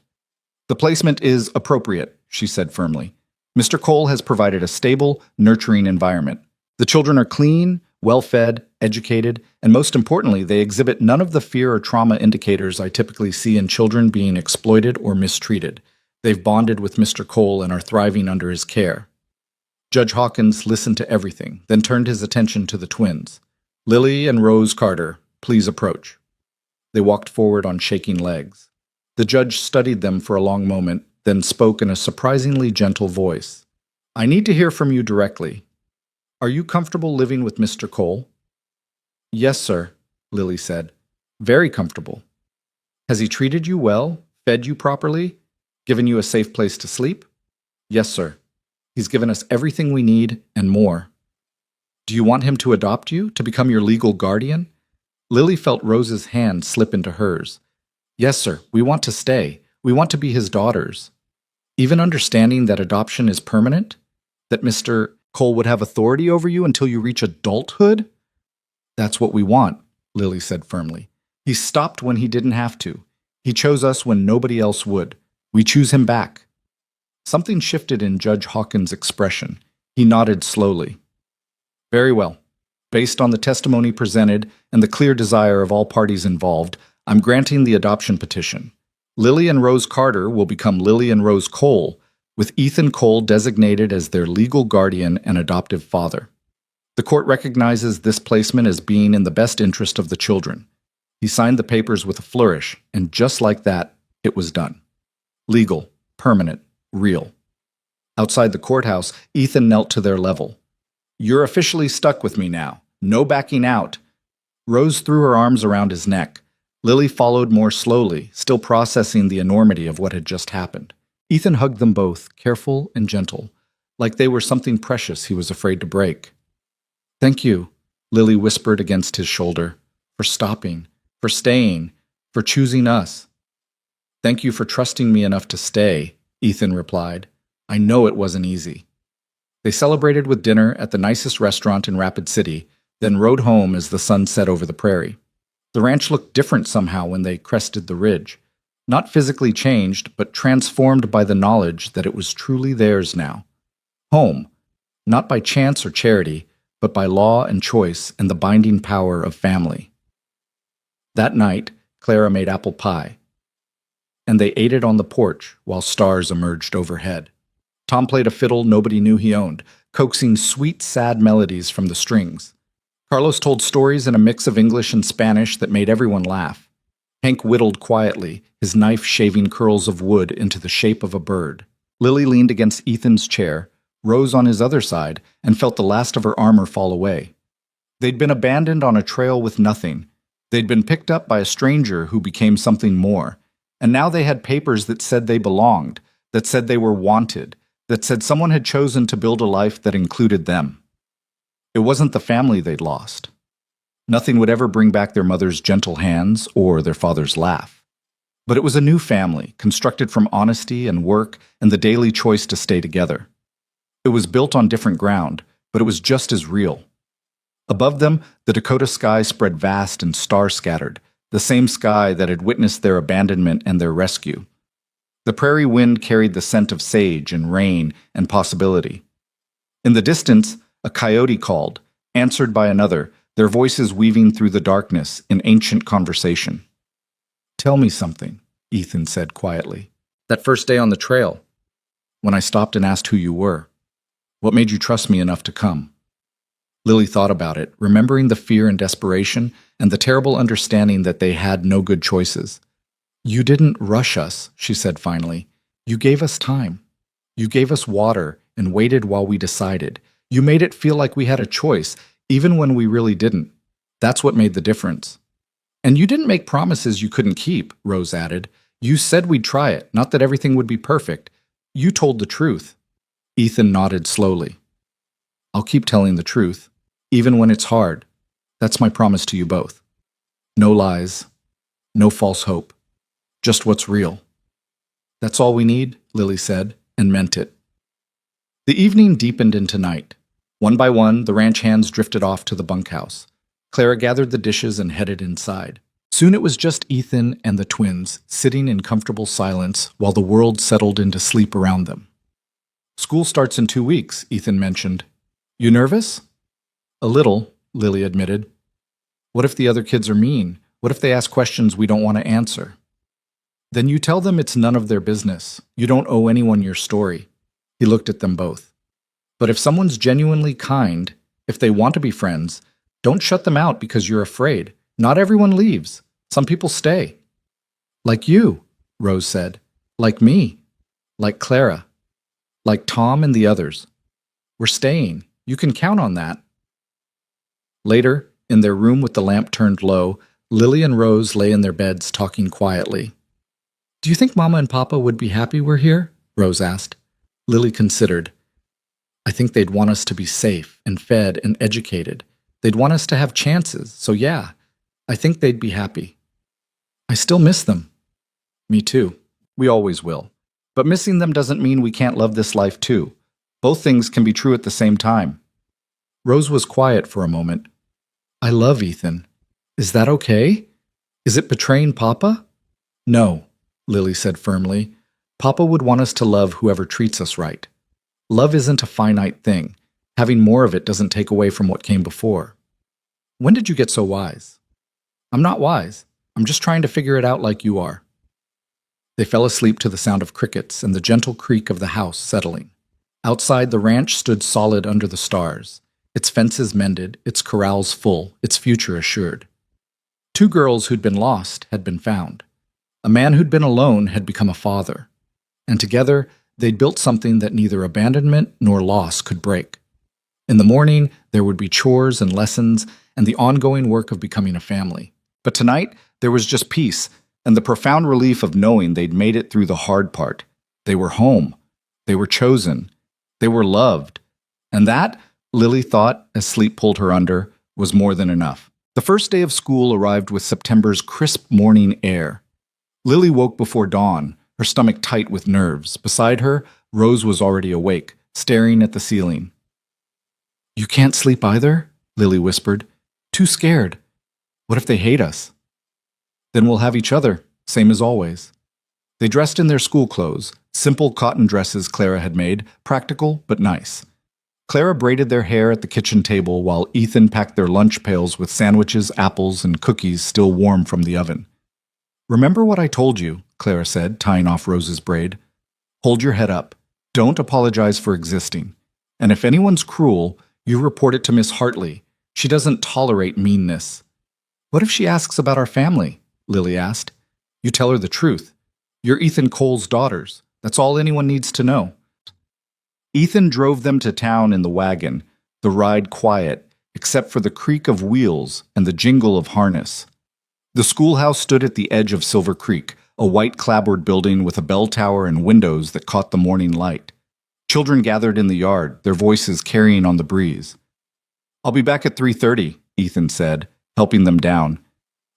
"The placement is appropriate," she said firmly. "Mr. Cole has provided a stable, nurturing environment. The children are clean, well-fed, educated, and most importantly, they exhibit none of the fear or trauma indicators I typically see in children being exploited or mistreated. They've bonded with Mr. Cole and are thriving under his care." Judge Hawkins listened to everything, then turned his attention to the twins. "Lily and Rose Carter, please approach." They walked forward on shaking legs. The judge studied them for a long moment, then spoke in a surprisingly gentle voice. "I need to hear from you directly. Are you comfortable living with Mr. Cole?" "Yes, sir," Lily said. "Very comfortable." "Has he treated you well, fed you properly, given you a safe place to sleep?" "Yes, sir. He's given us everything we need and more." "Do you want him to adopt you, to become your legal guardian?" Lily felt Rose's hand slip into hers. "Yes, sir. We want to stay. We want to be his daughters." "Even understanding that adoption is permanent? That Mr. Cole would have authority over you until you reach adulthood?" "That's what we want," Lily said firmly. "He stopped when he didn't have to. He chose us when nobody else would. We choose him back." Something shifted in Judge Hawkins' expression. He nodded slowly. "Very well. Based on the testimony presented and the clear desire of all parties involved, I'm granting the adoption petition. Lily and Rose Carter will become Lily and Rose Cole, with Ethan Cole designated as their legal guardian and adoptive father. The court recognizes this placement as being in the best interest of the children." He signed the papers with a flourish, and just like that, it was done. Legal, permanent, real. Outside the courthouse, Ethan knelt to their level. "You're officially stuck with me now. No backing out." Rose threw her arms around his neck. Lily followed more slowly, still processing the enormity of what had just happened. Ethan hugged them both, careful and gentle, like they were something precious he was afraid to break. "Thank you," Lily whispered against his shoulder, "for stopping, for staying, for choosing us." "Thank you for trusting me enough to stay," Ethan replied. "I know it wasn't easy." They celebrated with dinner at the nicest restaurant in Rapid City, then rode home as the sun set over the prairie. The ranch looked different somehow when they crested the ridge. Not physically changed, but transformed by the knowledge that it was truly theirs now. Home, not by chance or charity, but by law and choice and the binding power of family. That night, Clara made apple pie, and they ate it on the porch while stars emerged overhead. Tom played a fiddle nobody knew he owned, coaxing sweet, sad melodies from the strings. Carlos told stories in a mix of English and Spanish that made everyone laugh. Hank whittled quietly, his knife shaving curls of wood into the shape of a bird. Lily leaned against Ethan's chair, Rose on his other side, and felt the last of her armor fall away. They'd been abandoned on a trail with nothing. They'd been picked up by a stranger who became something more. And now they had papers that said they belonged, that said they were wanted, that said someone had chosen to build a life that included them. It wasn't the family they'd lost. Nothing would ever bring back their mother's gentle hands or their father's laugh. But it was a new family, constructed from honesty and work and the daily choice to stay together. It was built on different ground, but it was just as real. Above them, the Dakota sky spread vast and star-scattered, the same sky that had witnessed their abandonment and their rescue. The prairie wind carried the scent of sage and rain and possibility. In the distance, a coyote called, answered by another, their voices weaving through the darkness in ancient conversation. "Tell me something," Ethan said quietly. "That first day on the trail, when I stopped and asked who you were, what made you trust me enough to come?" Lily thought about it, remembering the fear and desperation and the terrible understanding that they had no good choices. "You didn't rush us," she said finally. "You gave us time. You gave us water and waited while we decided. You made it feel like we had a choice, even when we really didn't. That's what made the difference." "And you didn't make promises you couldn't keep," Rose added. "You said we'd try it, not that everything would be perfect. You told the truth." Ethan nodded slowly. "I'll keep telling the truth, even when it's hard. That's my promise to you both. No lies, no false hope, just what's real." "That's all we need," Lily said, and meant it. The evening deepened into night. One by one, the ranch hands drifted off to the bunkhouse. Clara gathered the dishes and headed inside. Soon it was just Ethan and the twins, sitting in comfortable silence while the world settled into sleep around them. "School starts in 2 weeks," Ethan mentioned. "You nervous?" "A little," Lily admitted. "What if the other kids are mean? What if they ask questions we don't want to answer?" "Then you tell them it's none of their business. You don't owe anyone your story." He looked at them both. "But if someone's genuinely kind, if they want to be friends, don't shut them out because you're afraid. Not everyone leaves. Some people stay." "Like you," Rose said. "Like me. Like Clara. Like Tom and the others. We're staying. You can count on that." Later, in their room with the lamp turned low, Lily and Rose lay in their beds talking quietly. "Do you think Mama and Papa would be happy we're here?" Rose asked. Lily considered. "I think they'd want us to be safe and fed and educated. They'd want us to have chances, so yeah, I think they'd be happy." "I still miss them." "Me too. We always will. But missing them doesn't mean we can't love this life too. Both things can be true at the same time." Rose was quiet for a moment. "I love Ethan. Is that okay? Is it betraying Papa?" "No," Lily said firmly. "Papa would want us to love whoever treats us right. Love isn't a finite thing. Having more of it doesn't take away from what came before." "When did you get so wise?" "I'm not wise. I'm just trying to figure it out like you are." They fell asleep to the sound of crickets and the gentle creak of the house settling. Outside, the ranch stood solid under the stars, its fences mended, its corrals full, its future assured. 2 girls who'd been lost had been found. A man who'd been alone had become a father. and together they'd built something that neither abandonment nor loss could break. In the morning, there would be chores and lessons and the ongoing work of becoming a family. But tonight, there was just peace and the profound relief of knowing they'd made it through the hard part. They were home. They were chosen. They were loved. And that, Lily thought as sleep pulled her under, was more than enough. The first day of school arrived with September's crisp morning air. Lily woke before dawn, her stomach tight with nerves. Beside her, Rose was already awake, staring at the ceiling. "You can't sleep either?" Lily whispered. "Too scared. What if they hate us?" "Then we'll have each other, same as always." They dressed in their school clothes, simple cotton dresses Clara had made, practical but nice. Clara braided their hair at the kitchen table while Ethan packed their lunch pails with sandwiches, apples, and cookies still warm from the oven. "Remember what I told you," Clara said, tying off Rose's braid. "Hold your head up. Don't apologize for existing. And if anyone's cruel, you report it to Miss Hartley. She doesn't tolerate meanness." "What if she asks about our family?" Lily asked. "You tell her the truth. You're Ethan Cole's daughters. That's all anyone needs to know." Ethan drove them to town in the wagon, the ride quiet, except for the creak of wheels and the jingle of harness. The schoolhouse stood at the edge of Silver Creek, a white clapboard building with a bell tower and windows that caught the morning light. Children gathered in the yard, their voices carrying on the breeze. "I'll be back at 3:30, Ethan said, helping them down.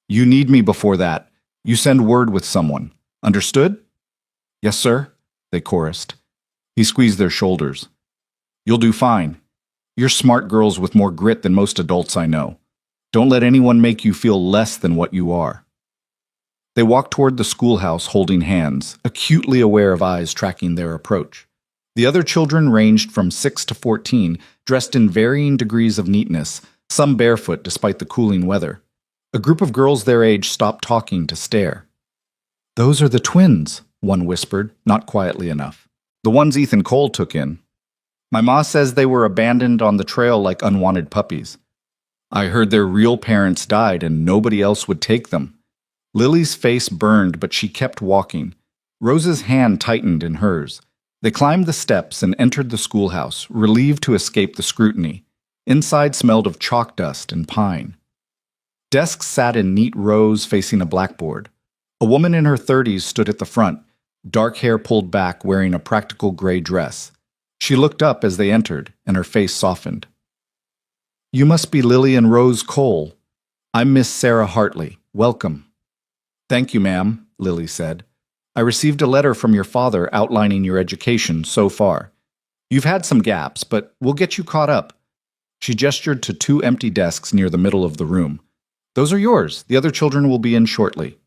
"You need me before that. You send word with someone. Understood?" "Yes, sir," they chorused. He squeezed their shoulders. "You'll do fine. You're smart girls with more grit than most adults I know. Don't let anyone make you feel less than what you are." They walked toward the schoolhouse holding hands, acutely aware of eyes tracking their approach. The other children ranged from 6 to 14, dressed in varying degrees of neatness, some barefoot despite the cooling weather. A group of girls their age stopped talking to stare. "Those are the twins," one whispered, not quietly enough. "The ones Ethan Cole took in. My ma says they were abandoned on the trail like unwanted puppies. I heard their real parents died and nobody else would take them." Lily's face burned, but she kept walking. Rose's hand tightened in hers. They climbed the steps and entered the schoolhouse, relieved to escape the scrutiny. Inside smelled of chalk dust and pine. Desks sat in neat rows facing a blackboard. A woman in her 30s stood at the front, dark hair pulled back, wearing a practical gray dress. She looked up as they entered, and her face softened. "You must be Lily and Rose Cole. I'm Miss Sarah Hartley. Welcome." "Thank you, ma'am," Lily said. "I received a letter from your father outlining your education so far. You've had some gaps, but we'll get you caught up." She gestured to 2 empty desks near the middle of the room. "Those are yours. The other children will be in shortly."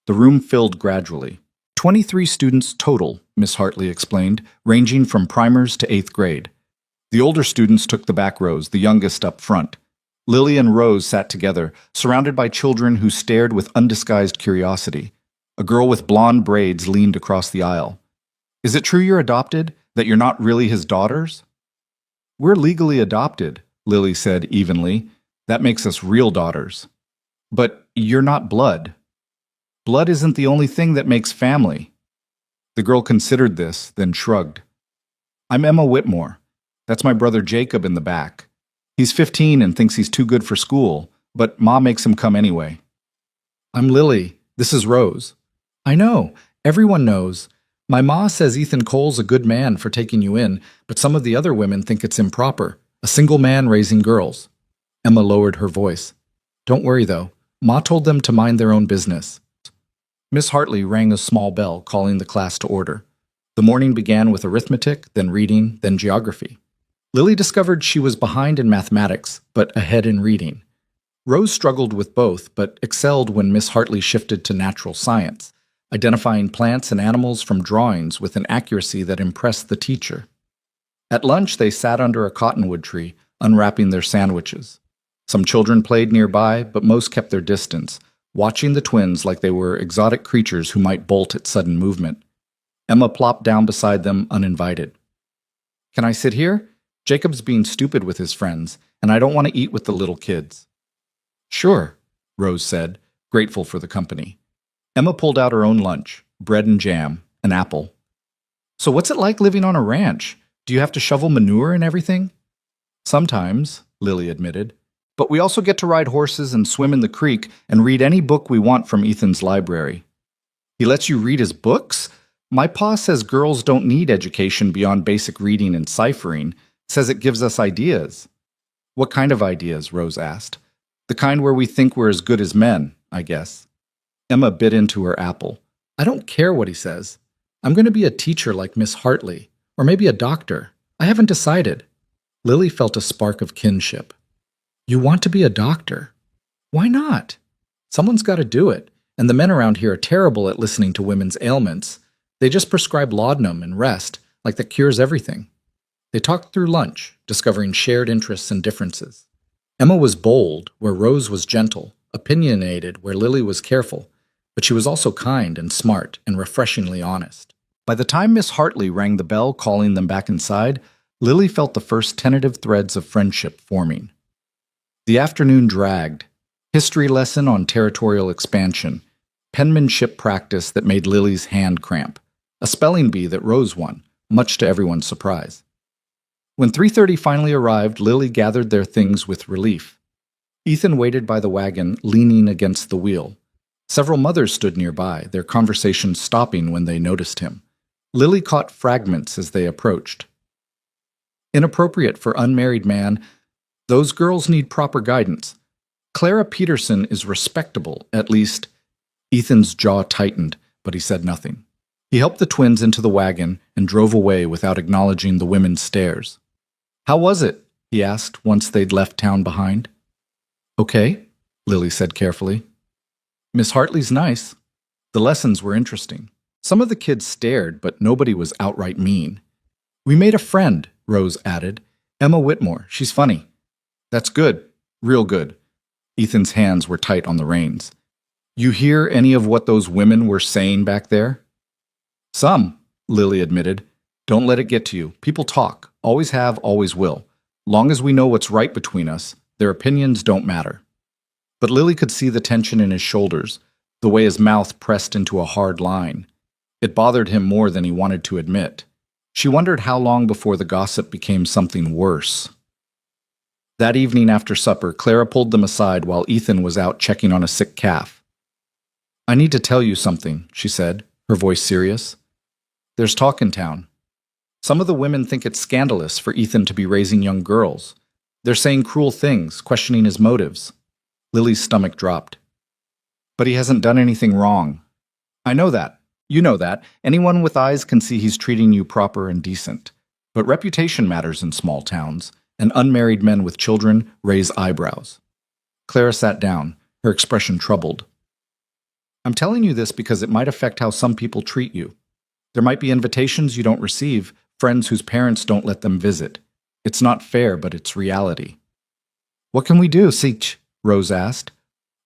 The room filled gradually. 23 students total, Miss Hartley explained, ranging from primers to 8th grade. The older students took the back rows, the youngest up front. Lily and Rose sat together, surrounded by children who stared with undisguised curiosity. A girl with blonde braids leaned across the aisle. "Is it true you're adopted? That you're not really his daughters?" "We're legally adopted," Lily said evenly. "That makes us real daughters." "But you're not blood." "Blood isn't the only thing that makes family." The girl considered this, then shrugged. "I'm Emma Whitmore. That's my brother Jacob in the back. He's 15 and thinks he's too good for school, but Ma makes him come anyway." "I'm Lily. This is Rose." "I know. Everyone knows. My ma says Ethan Cole's a good man for taking you in, but some of the other women think it's improper. A single man raising girls." Emma lowered her voice. "Don't worry, though. Ma told them to mind their own business." Miss Hartley rang a small bell, calling the class to order. The morning began with arithmetic, then reading, then geography. Lily discovered she was behind in mathematics, but ahead in reading. Rose struggled with both, but excelled when Miss Hartley shifted to natural science, identifying plants and animals from drawings with an accuracy that impressed the teacher. At lunch, they sat under a cottonwood tree, unwrapping their sandwiches. Some children played nearby, but most kept their distance, watching the twins like they were exotic creatures who might bolt at sudden movement. Emma plopped down beside them uninvited. "Can I sit here? Jacob's being stupid with his friends, and I don't want to eat with the little kids." "Sure," Rose said, grateful for the company. Emma pulled out her own lunch, bread and jam, an apple. So what's it like living on a ranch? Do you have to shovel manure and everything? Sometimes, Lily admitted. But we also get to ride horses and swim in the creek and read any book we want from Ethan's library. He lets you read his books? My pa says girls don't need education beyond basic reading and ciphering, says it gives us ideas. What kind of ideas? Rose asked. The kind where we think we're as good as men, I guess. Emma bit into her apple. I don't care what he says. I'm going to be a teacher like Miss Hartley, or maybe a doctor. I haven't decided. Lily felt a spark of kinship. You want to be a doctor? Why not? Someone's got to do it, and the men around here are terrible at listening to women's ailments. They just prescribe laudanum and rest, like that cures everything. They talked through lunch, discovering shared interests and differences. Emma was bold, where Rose was gentle, opinionated, where Lily was careful, but she was also kind and smart and refreshingly honest. By the time Miss Hartley rang the bell calling them back inside, Lily felt the first tentative threads of friendship forming. The afternoon dragged. History lesson on territorial expansion, penmanship practice that made Lily's hand cramp, a spelling bee that Rose won, much to everyone's surprise. When 3:30 finally arrived, Lily gathered their things with relief. Ethan waited by the wagon, leaning against the wheel. Several mothers stood nearby, their conversation stopping when they noticed him. Lily caught fragments as they approached. Inappropriate for unmarried man, those girls need proper guidance. Clara Peterson is respectable, at least. Ethan's jaw tightened, but he said nothing. He helped the twins into the wagon and drove away without acknowledging the women's stares. How was it? He asked once they'd left town behind. Okay, Lily said carefully. Miss Hartley's nice. The lessons were interesting. Some of the kids stared, but nobody was outright mean. We made a friend, Rose added. Emma Whitmore. She's funny. That's good. Real good. Ethan's hands were tight on the reins. You hear any of what those women were saying back there? Some, Lily admitted. Don't let it get to you. People talk. Always have, always will. Long as we know what's right between us, their opinions don't matter. But Lily could see the tension in his shoulders, the way his mouth pressed into a hard line. It bothered him more than he wanted to admit. She wondered how long before the gossip became something worse. That evening after supper, Clara pulled them aside while Ethan was out checking on a sick calf. I need to tell you something, she said, her voice serious. There's talk in town. Some of the women think it's scandalous for Ethan to be raising young girls. They're saying cruel things, questioning his motives. Lily's stomach dropped. But he hasn't done anything wrong. I know that. You know that. Anyone with eyes can see he's treating you proper and decent. But reputation matters in small towns, and unmarried men with children raise eyebrows. Clara sat down, her expression troubled. I'm telling you this because it might affect how some people treat you. There might be invitations you don't receive, friends whose parents don't let them visit. It's not fair, but it's reality. What can we do, Sich? Rose asked.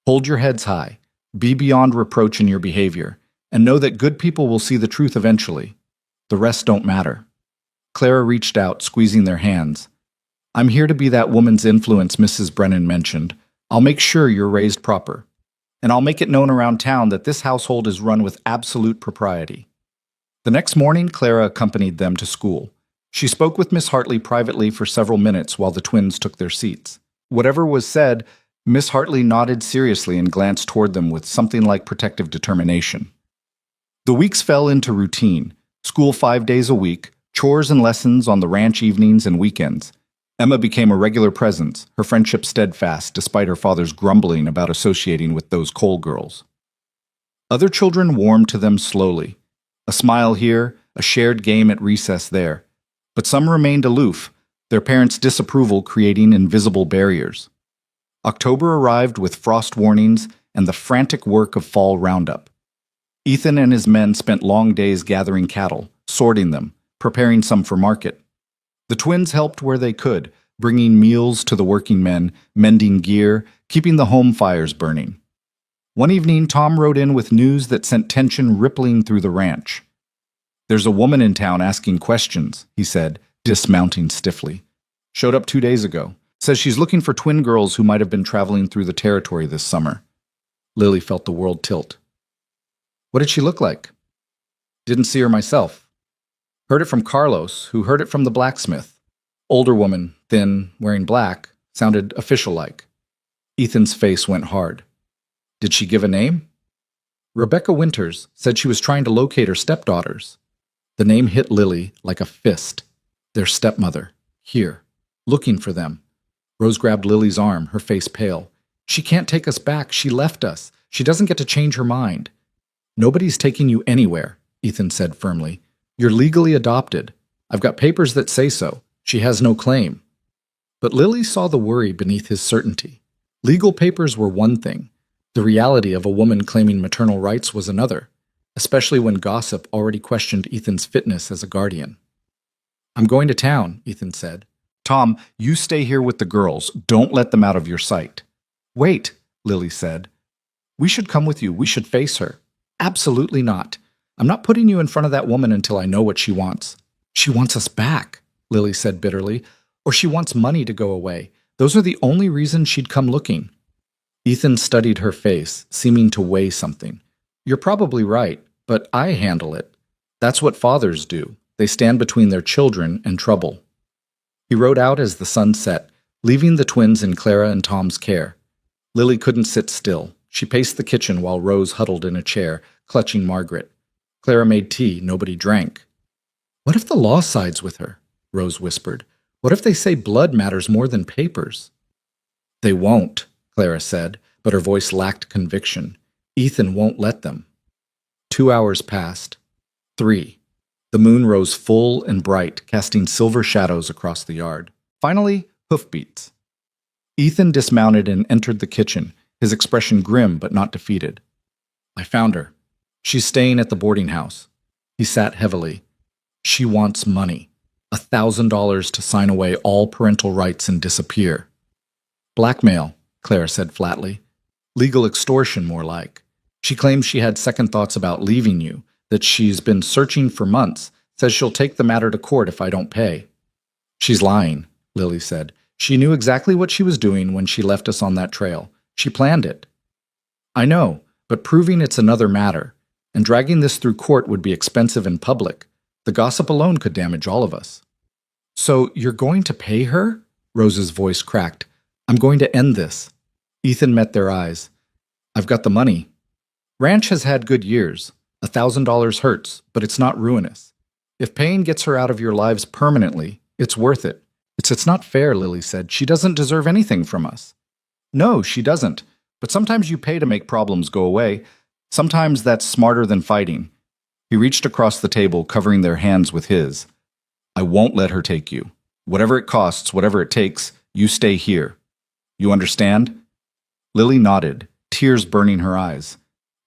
Hold your heads high. Be beyond reproach in your behavior, and know that good people will see the truth eventually. The rest don't matter. Clara reached out, squeezing their hands. I'm here to be that woman's influence Mrs. Brennan mentioned. I'll make sure you're raised proper. And I'll make it known around town that this household is run with absolute propriety. The next morning, Clara accompanied them to school. She spoke with Miss Hartley privately for several minutes while the twins took their seats. Whatever was said, Miss Hartley nodded seriously and glanced toward them with something like protective determination. The weeks fell into routine. School 5 days a week, chores and lessons on the ranch evenings and weekends. Emma became a regular presence, her friendship steadfast despite her father's grumbling about associating with those Cole girls. Other children warmed to them slowly. A smile here, a shared game at recess there. But some remained aloof, their parents' disapproval creating invisible barriers. October arrived with frost warnings and the frantic work of fall roundup. Ethan and his men spent long days gathering cattle, sorting them, preparing some for market. The twins helped where they could, bringing meals to the working men, mending gear, keeping the home fires burning. One evening, Tom rode in with news that sent tension rippling through the ranch. There's a woman in town asking questions, he said, dismounting stiffly. Showed up 2 days ago. Says she's looking for twin girls who might have been traveling through the territory this summer. Lily felt the world tilt. What did she look like? Didn't see her myself. Heard it from Carlos, who heard it from the blacksmith. Older woman, thin, wearing black, sounded official-like. Ethan's face went hard. Did she give a name? Rebecca Winters said she was trying to locate her stepdaughters. The name hit Lily like a fist. Their stepmother. Here. Looking for them. Rose grabbed Lily's arm, her face pale. She can't take us back. She left us. She doesn't get to change her mind. Nobody's taking you anywhere, Ethan said firmly. You're legally adopted. I've got papers that say so. She has no claim. But Lily saw the worry beneath his certainty. Legal papers were one thing. The reality of a woman claiming maternal rights was another, especially when gossip already questioned Ethan's fitness as a guardian. I'm going to town, Ethan said. Tom, you stay here with the girls. Don't let them out of your sight. Wait, Lily said. We should come with you. We should face her. Absolutely not. I'm not putting you in front of that woman until I know what she wants. She wants us back, Lily said bitterly, or she wants money to go away. Those are the only reasons she'd come looking. Ethan studied her face, seeming to weigh something. You're probably right, but I handle it. That's what fathers do. They stand between their children and trouble. He rode out as the sun set, leaving the twins in Clara and Tom's care. Lily couldn't sit still. She paced the kitchen while Rose huddled in a chair, clutching Margaret. Clara made tea. Nobody drank. What if the law sides with her? Rose whispered. What if they say blood matters more than papers? They won't, Clara said, but her voice lacked conviction. Ethan won't let them. 2 hours passed. 3. The moon rose full and bright, casting silver shadows across the yard. Finally, hoofbeats. Ethan dismounted and entered the kitchen, his expression grim but not defeated. I found her. She's staying at the boarding house. He sat heavily. She wants money. $1,000 to sign away all parental rights and disappear. Blackmail, Clara said flatly. Legal extortion, more like. She claims she had second thoughts about leaving you, that she's been searching for months, says she'll take the matter to court if I don't pay. She's lying, Lily said. She knew exactly what she was doing when she left us on that trail. She planned it. I know, but proving it's another matter, and dragging this through court would be expensive in public. The gossip alone could damage all of us. So you're going to pay her? Rose's voice cracked. I'm going to end this. Ethan met their eyes. I've got the money. Ranch has had good years. $1,000 hurts, but it's not ruinous. If paying gets her out of your lives permanently, it's worth it. It's not fair, Lily said. She doesn't deserve anything from us. No, she doesn't. But sometimes you pay to make problems go away. Sometimes that's smarter than fighting. He reached across the table, covering their hands with his. I won't let her take you. Whatever it costs, whatever it takes, you stay here. You understand? Lily nodded, tears burning her eyes.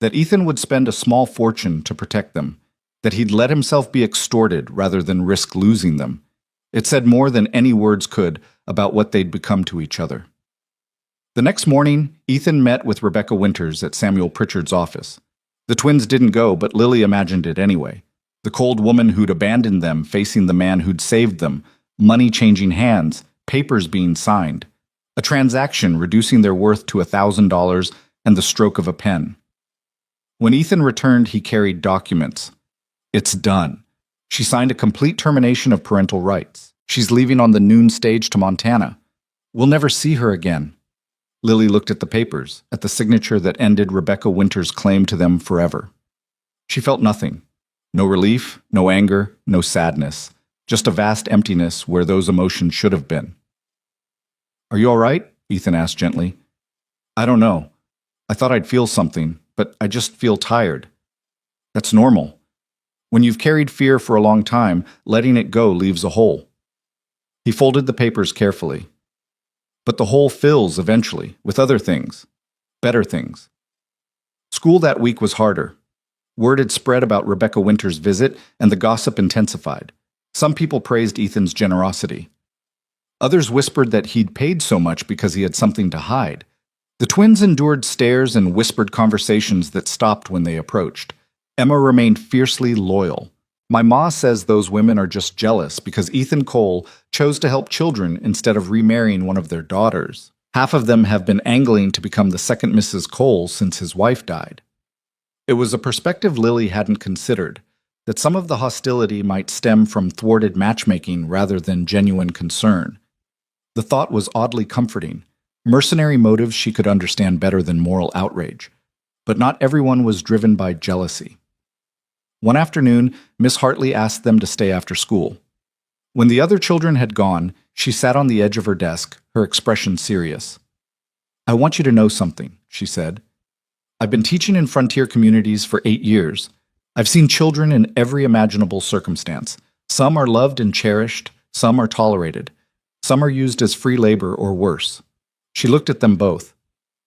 That Ethan would spend a small fortune to protect them. That he'd let himself be extorted rather than risk losing them. It said more than any words could about what they'd become to each other. The next morning, Ethan met with Rebecca Winters at Samuel Pritchard's office. The twins didn't go, but Lily imagined it anyway. The cold woman who'd abandoned them facing the man who'd saved them, money changing hands, papers being signed. A transaction reducing their worth to $1,000 and the stroke of a pen. When Ethan returned, he carried documents. It's done. She signed a complete termination of parental rights. She's leaving on the noon stage to Montana. We'll never see her again. Lily looked at the papers, at the signature that ended Rebecca Winters' claim to them forever. She felt nothing. No relief, no anger, no sadness. Just a vast emptiness where those emotions should have been. Are you all right? Ethan asked gently. I don't know. I thought I'd feel something, but I just feel tired. That's normal. When you've carried fear for a long time, letting it go leaves a hole. He folded the papers carefully. But the hole fills eventually, with other things, better things. School that week was harder. Word had spread about Rebecca Winters' visit, and the gossip intensified. Some people praised Ethan's generosity. Others whispered that he'd paid so much because he had something to hide. The twins endured stares and whispered conversations that stopped when they approached. Emma remained fiercely loyal. My ma says those women are just jealous because Ethan Cole chose to help children instead of remarrying one of their daughters. Half of them have been angling to become the second Mrs. Cole since his wife died. It was a perspective Lily hadn't considered, that some of the hostility might stem from thwarted matchmaking rather than genuine concern. The thought was oddly comforting. Mercenary motives she could understand better than moral outrage. But not everyone was driven by jealousy. One afternoon, Miss Hartley asked them to stay after school. When the other children had gone, she sat on the edge of her desk, her expression serious. "I want you to know something," she said. "I've been teaching in frontier communities for 8 years. I've seen children in every imaginable circumstance. Some are loved and cherished, some are tolerated. Some are used as free labor or worse." She looked at them both.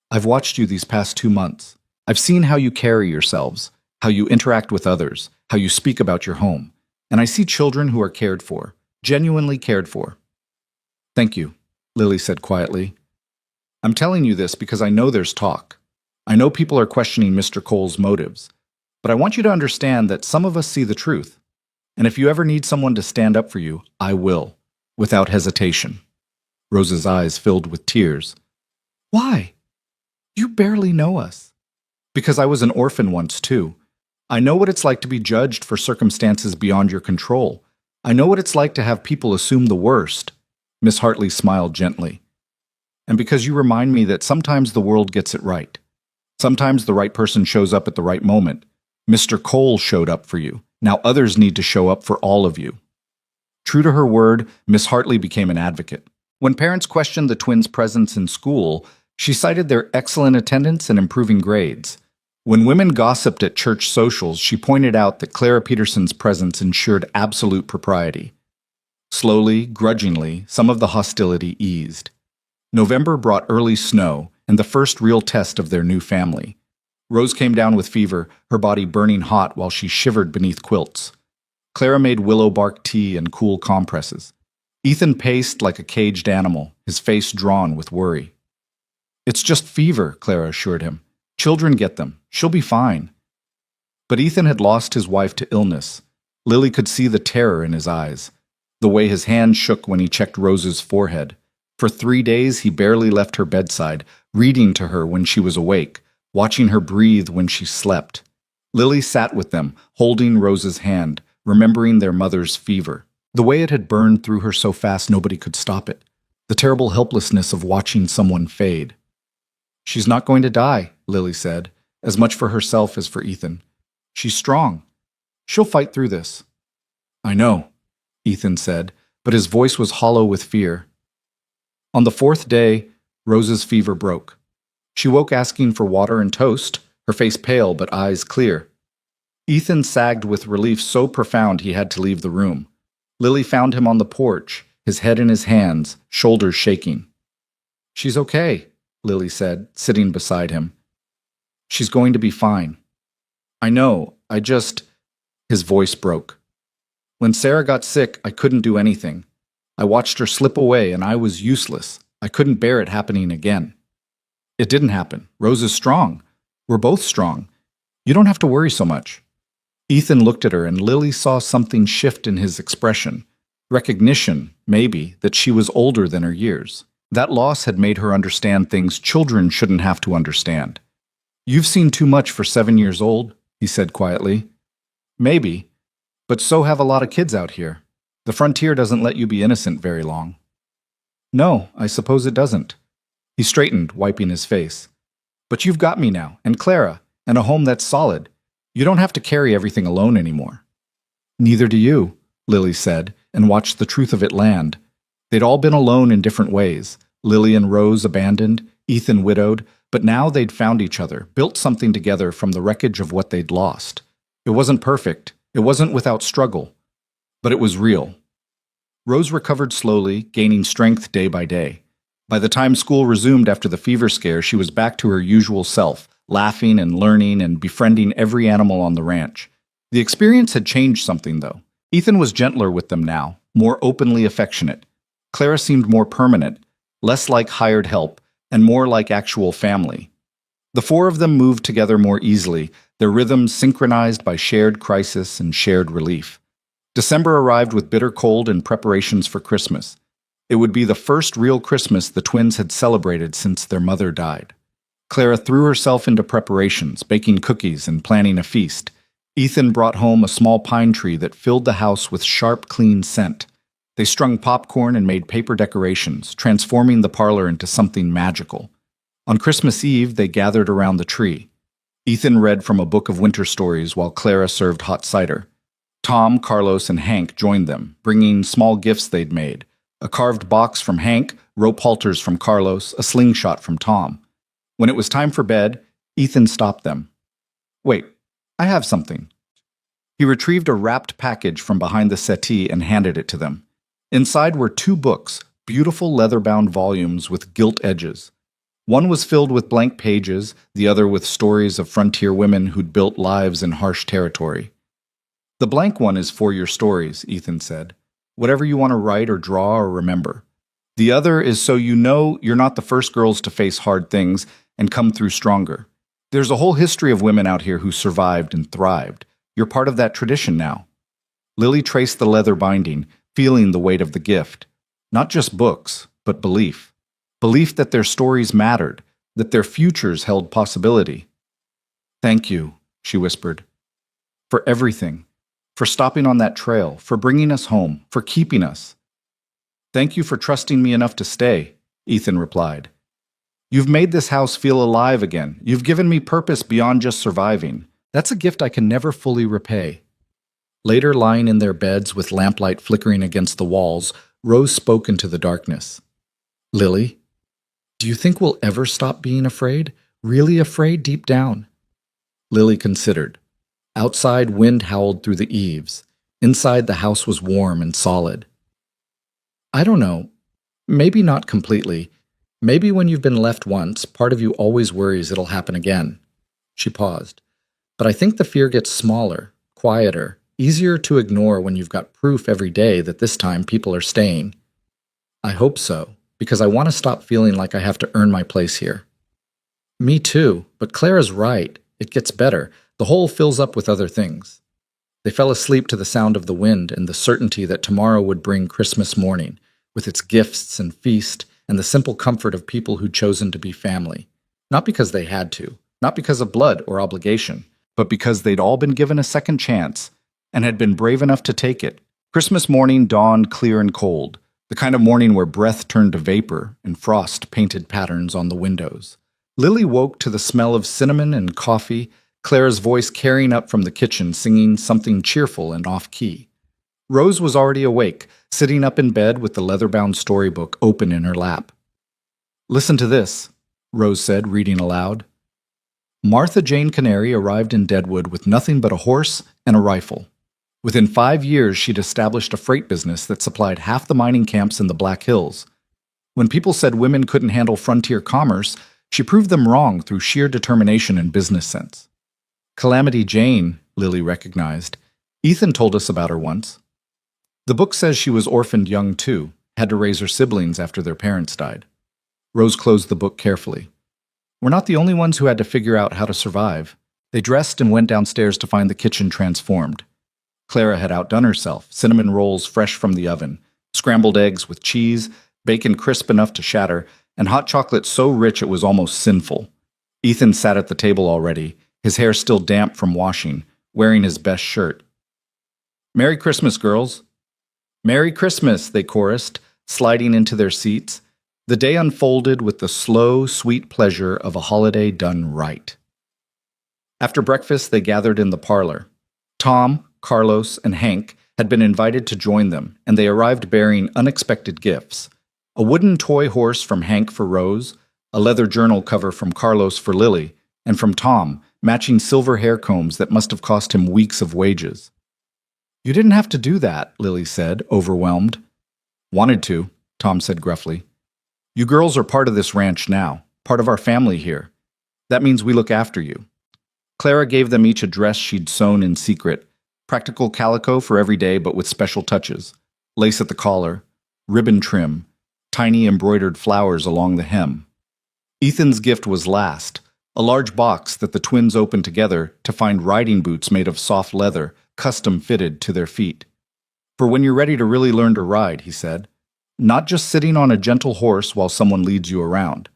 "I've watched you these past 2 months. I've seen how you carry yourselves, how you interact with others, how you speak about your home. And I see children who are cared for, genuinely cared for." "Thank you," Lily said quietly. "I'm telling you this because I know there's talk. I know people are questioning Mr. Cole's motives. But I want you to understand that some of us see the truth. And if you ever need someone to stand up for you, I will, without hesitation." Rose's eyes filled with tears. "Why? You barely know us." "Because I was an orphan once, too. I know what it's like to be judged for circumstances beyond your control. I know what it's like to have people assume the worst." Miss Hartley smiled gently. "And because you remind me that sometimes the world gets it right. Sometimes the right person shows up at the right moment. Mr. Cole showed up for you. Now others need to show up for all of you." True to her word, Miss Hartley became an advocate. When parents questioned the twins' presence in school, she cited their excellent attendance and improving grades. When women gossiped at church socials, she pointed out that Clara Peterson's presence ensured absolute propriety. Slowly, grudgingly, some of the hostility eased. November brought early snow and the first real test of their new family. Rose came down with fever, her body burning hot while she shivered beneath quilts. Clara made willow bark tea and cool compresses. Ethan paced like a caged animal, his face drawn with worry. "It's just fever," Clara assured him. "Children get them. She'll be fine." But Ethan had lost his wife to illness. Lily could see the terror in his eyes, the way his hand shook when he checked Rose's forehead. For 3 days he barely left her bedside, reading to her when she was awake, watching her breathe when she slept. Lily sat with them, holding Rose's hand, remembering their mother's fever. The way it had burned through her so fast nobody could stop it. The terrible helplessness of watching someone fade. "She's not going to die," Lily said, as much for herself as for Ethan. "She's strong. She'll fight through this." "I know," Ethan said, but his voice was hollow with fear. On the 4th day, Rose's fever broke. She woke asking for water and toast, her face pale but eyes clear. Ethan sagged with relief so profound he had to leave the room. Lily found him on the porch, his head in his hands, shoulders shaking. "She's okay," Lily said, sitting beside him. "She's going to be fine." "I know, His voice broke. "When Sarah got sick, I couldn't do anything. I watched her slip away and I was useless. I couldn't bear it happening again." "It didn't happen. Rose is strong. We're both strong. You don't have to worry so much." Ethan looked at her and Lily saw something shift in his expression. Recognition, maybe, that she was older than her years. That loss had made her understand things children shouldn't have to understand. "You've seen too much for 7 years old," he said quietly. "Maybe, but so have a lot of kids out here. The frontier doesn't let you be innocent very long." "No, I suppose it doesn't." He straightened, wiping his face. "But you've got me now, and Clara, and a home that's solid. You don't have to carry everything alone anymore." "Neither do you," Lily said, and watched the truth of it land. They'd all been alone in different ways. Lily and Rose abandoned, Ethan widowed, but now they'd found each other, built something together from the wreckage of what they'd lost. It wasn't perfect, it wasn't without struggle, but it was real. Rose recovered slowly, gaining strength day by day. By the time school resumed after the fever scare, she was back to her usual self, laughing and learning and befriending every animal on the ranch. The experience had changed something, though. Ethan was gentler with them now, more openly affectionate. Clara seemed more permanent, less like hired help, and more like actual family. The 4 of them moved together more easily, their rhythms synchronized by shared crisis and shared relief. December arrived with bitter cold and preparations for Christmas. It would be the first real Christmas the twins had celebrated since their mother died. Clara threw herself into preparations, baking cookies and planning a feast. Ethan brought home a small pine tree that filled the house with sharp, clean scent. They strung popcorn and made paper decorations, transforming the parlor into something magical. On Christmas Eve, they gathered around the tree. Ethan read from a book of winter stories while Clara served hot cider. Tom, Carlos, and Hank joined them, bringing small gifts they'd made. A carved box from Hank, rope halters from Carlos, a slingshot from Tom. When it was time for bed, Ethan stopped them. "Wait, I have something." He retrieved a wrapped package from behind the settee and handed it to them. Inside were 2 books, beautiful leather-bound volumes with gilt edges. One was filled with blank pages, the other with stories of frontier women who'd built lives in harsh territory. "The blank one is for your stories," Ethan said. "Whatever you want to write or draw or remember. The other is so you know you're not the first girls to face hard things and come through stronger. There's a whole history of women out here who survived and thrived. You're part of that tradition now." Lily traced the leather binding, feeling the weight of the gift. Not just books, but belief. Belief that their stories mattered, that their futures held possibility. "Thank you," she whispered. "For everything. For stopping on that trail, for bringing us home, for keeping us." "Thank you for trusting me enough to stay," Ethan replied. "You've made this house feel alive again. You've given me purpose beyond just surviving. That's a gift I can never fully repay." Later, lying in their beds with lamplight flickering against the walls, Rose spoke into the darkness. "Lily, do you think we'll ever stop being afraid? Really afraid deep down?" Lily considered. Outside, wind howled through the eaves. Inside, the house was warm and solid. "I don't know. Maybe not completely. Maybe when you've been left once, part of you always worries it'll happen again." She paused. "But I think the fear gets smaller, quieter, easier to ignore when you've got proof every day that this time people are staying." "I hope so, because I want to stop feeling like I have to earn my place here." "Me too, but Clara's right. It gets better. The hole fills up with other things." They fell asleep to the sound of the wind and the certainty that tomorrow would bring Christmas morning, with its gifts and feast and the simple comfort of people who'd chosen to be family. Not because they had to, not because of blood or obligation, but because they'd all been given a second chance and had been brave enough to take it. Christmas morning dawned clear and cold, the kind of morning where breath turned to vapor and frost painted patterns on the windows. Lily woke to the smell of cinnamon and coffee, Clara's voice carrying up from the kitchen singing something cheerful and off-key. Rose was already awake, sitting up in bed with the leather-bound storybook open in her lap. "Listen to this," Rose said, reading aloud. "Martha Jane Canary arrived in Deadwood with nothing but a horse and a rifle. Within 5 years, she'd established a freight business that supplied half the mining camps in the Black Hills. When people said women couldn't handle frontier commerce, she proved them wrong through sheer determination and business sense." "Calamity Jane," Lily recognized. "Ethan told us about her once." "The book says she was orphaned young too, had to raise her siblings after their parents died." Rose closed the book carefully. "We're not the only ones who had to figure out how to survive." They dressed and went downstairs to find the kitchen transformed. Clara had outdone herself, cinnamon rolls fresh from the oven, scrambled eggs with cheese, bacon crisp enough to shatter, and hot chocolate so rich it was almost sinful. Ethan sat at the table already, his hair still damp from washing, wearing his best shirt. "Merry Christmas, girls." "Merry Christmas," they chorused, sliding into their seats. The day unfolded with the slow, sweet pleasure of a holiday done right. After breakfast, they gathered in the parlor. Tom, Carlos, and Hank had been invited to join them, and they arrived bearing unexpected gifts. A wooden toy horse from Hank for Rose, a leather journal cover from Carlos for Lily, and from Tom, matching silver hair combs that must have cost him weeks of wages. "You didn't have to do that," Lily said, overwhelmed. "Wanted to," Tom said gruffly. "You girls are part of this ranch now, part of our family here. That means we look after you." Clara gave them each a dress she'd sewn in secret, practical calico for every day but with special touches, lace at the collar, ribbon trim, tiny embroidered flowers along the hem. Ethan's gift was last, a large box that the twins opened together to find riding boots made of soft leather, custom fitted to their feet. "For when you're ready to really learn to ride," he said. "Not just sitting on a gentle horse while someone leads you around.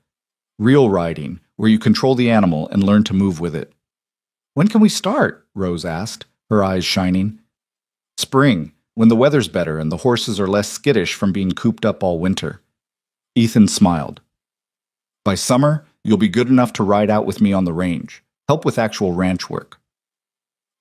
Real riding, where you control the animal and learn to move with it." "When can we start?" Rose asked, her eyes shining. Spring, when the weather's better and the horses are less skittish from being cooped up all winter. Ethan smiled. By summer, you'll be good enough to ride out with me on the range, help with actual ranch work.